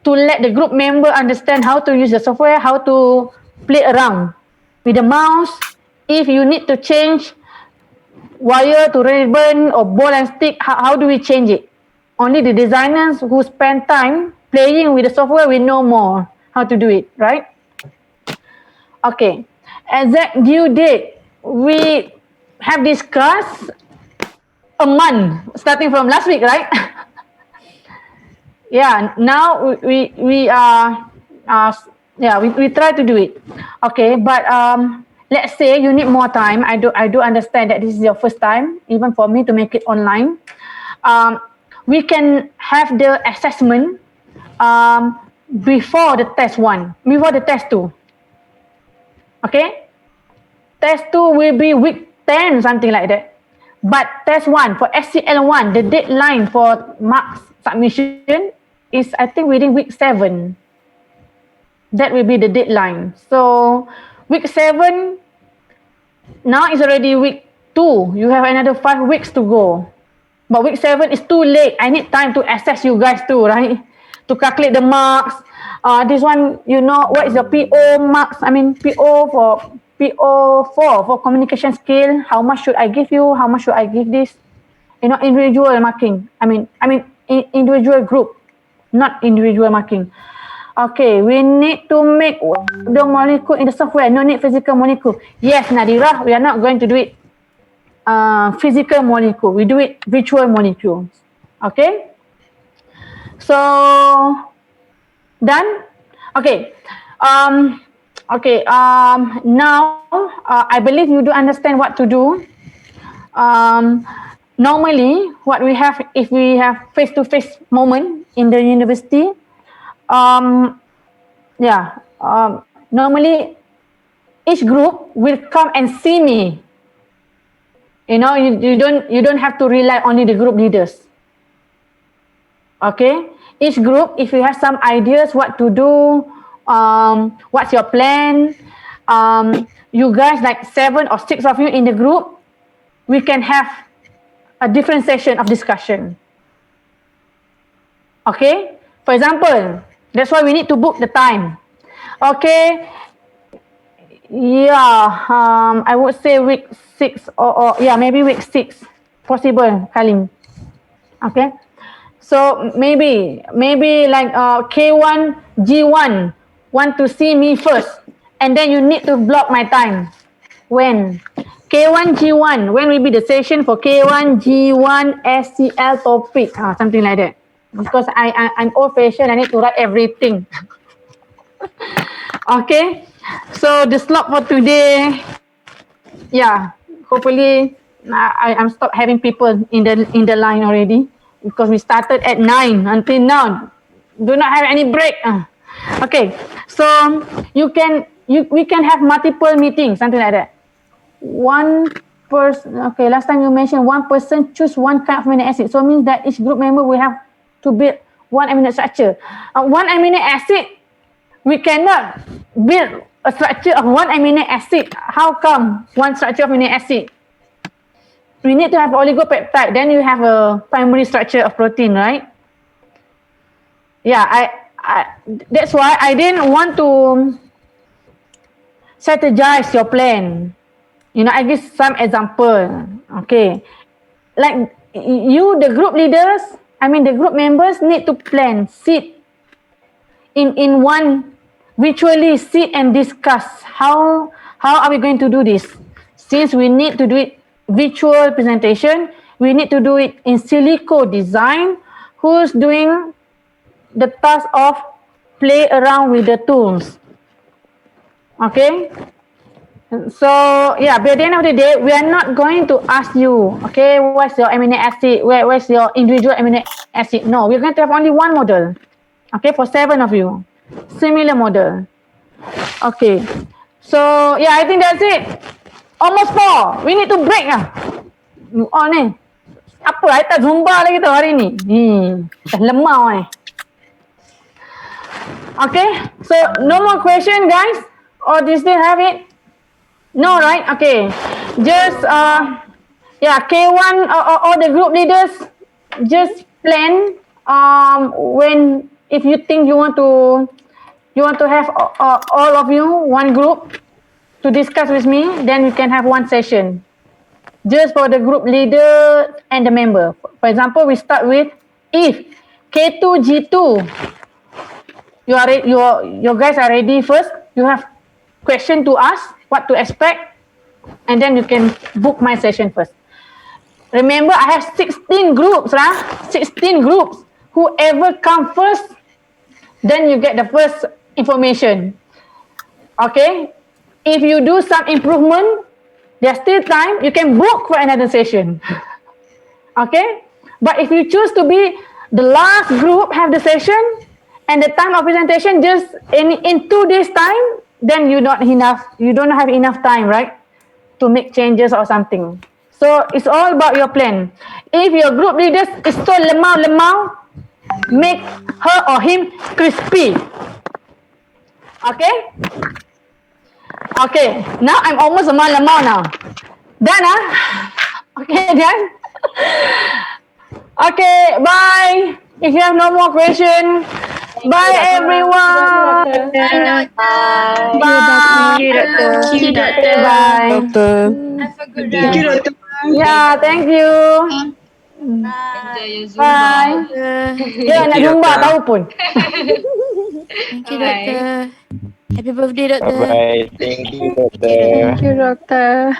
let the group member understand how to use the software, how to play around with the mouse. If you need to change wire to ribbon or ball and stick, how do we change it? Only the designers who spend time playing with the software will know more how to do it, right? Okay, exact due date. We have discussed a month starting from last week, right? Yeah, now we try to do it. Okay, but let's say you need more time. I do understand that this is your first time, even for me to make it online. We can have the assessment before the test 1, before the test 2. Okay, test 2 will be week 10, something like that. But test 1 for SCL1, the deadline for marks submission is, I think, within week 7. That will be the deadline. So week 7, now is already week 2. You have another 5 weeks to go. But week 7 is too late. I need time to assess you guys too, right? To calculate the marks. This one, you know, what is the PO marks? I mean, PO4 for communication skill. How much should I give you? How much should I give this? You know, individual marking. Individual group, not individual marking. Okay, we need to make the molecule in the software. No need physical molecule. Yes, Nadira, we are not going to do it physical molecule. We do it virtual molecules. Okay. So done. Okay. Now I believe you do understand what to do. Normally, what we have, if we have face-to-face moment in the university, normally each group will come and see me. You know, you don't have to rely only the group leaders. Okay, each group, if you have some ideas what to do, what's your plan, you guys, like 7 or 6 of you in the group, we can have a different session of discussion. Okay, for example, that's why we need to book the time. Okay, yeah, I would say week 6 or maybe week 6 possible, Kalim. Okay, so maybe like K1 G1 want to see me first, and then you need to block my time. When K1 G1, when will be the session for K1 G1 SCL topic, something like that. Because I'm old fashioned, I need to write everything. Okay, so the slot for today, hopefully I'm stopped having people in the line already, because we started at 9 until now. Do not have any break. Okay, so we can have multiple meetings, something like that. One person, okay, last time you mentioned one person choose one kind of amino acid, so it means that each group member will have to build one amino structure. One amino acid, we cannot build a structure of one amino acid. How come one structure of amino acid? We need to have oligopeptide, then you have a primary structure of protein, right? Yeah, I that's why I didn't want to strategize your plan. You know, I give some example. Okay, like you, the group leaders, the group members need to plan, sit in one, virtually sit and discuss how are we going to do this. Since we need to do it virtual presentation, we need to do it in silico design. Who's doing the task of play around with the tools? Okay. So yeah, by the end of the day, we are not going to ask you, okay, what's your amino acid, where's your individual amino acid. No, we're going to have only one model. Okay, for 7 of you, similar model. Okay, so yeah, I think that's it. Almost 4. We need to break lah. Oh ni, apa? I tak zumba lagi tu hari ni. Dah lemah ni. Okay, so no more question, guys. Or do you still have it? No, right? Okay. Just K1 or the group leaders, just plan when, if you think you want to have all of you one group to discuss with me, then we can have one session just for the group leader and the member. For example, we start with, if K2 G2, you guys are ready first, you have question to ask, what to expect, and then you can book my session first. Remember, I have 16 groups, 16 groups. Whoever come first, then you get the first information. Okay? If you do some improvement, there's still time, you can book for another session. Okay? But if you choose to be the last group have the session, and the time of presentation just in 2 days time, then you don't have enough time, right, to make changes or something. So it's all about your plan. If your group leader is so lemau, make her or him crispy. Okay? Okay, now I'm almost lemau now. Done, Okay, done? Okay, bye. If you have no more question, bye everyone. Bye, doctor. Bye. Thank you, doctor. Thank you, Okay, doctor. bye. Doctor. Have a good Thank you, rest. Doctor. Yeah, thank you. Bye. Enjoy your Bye. Zumba. Dia Thank nak you, zumba Doctor. tahu pun. Thank you, Bye. doctor. Happy birthday, doctor. Bye-bye. Thank you, Thank you, doctor. doctor. Thank you, doctor.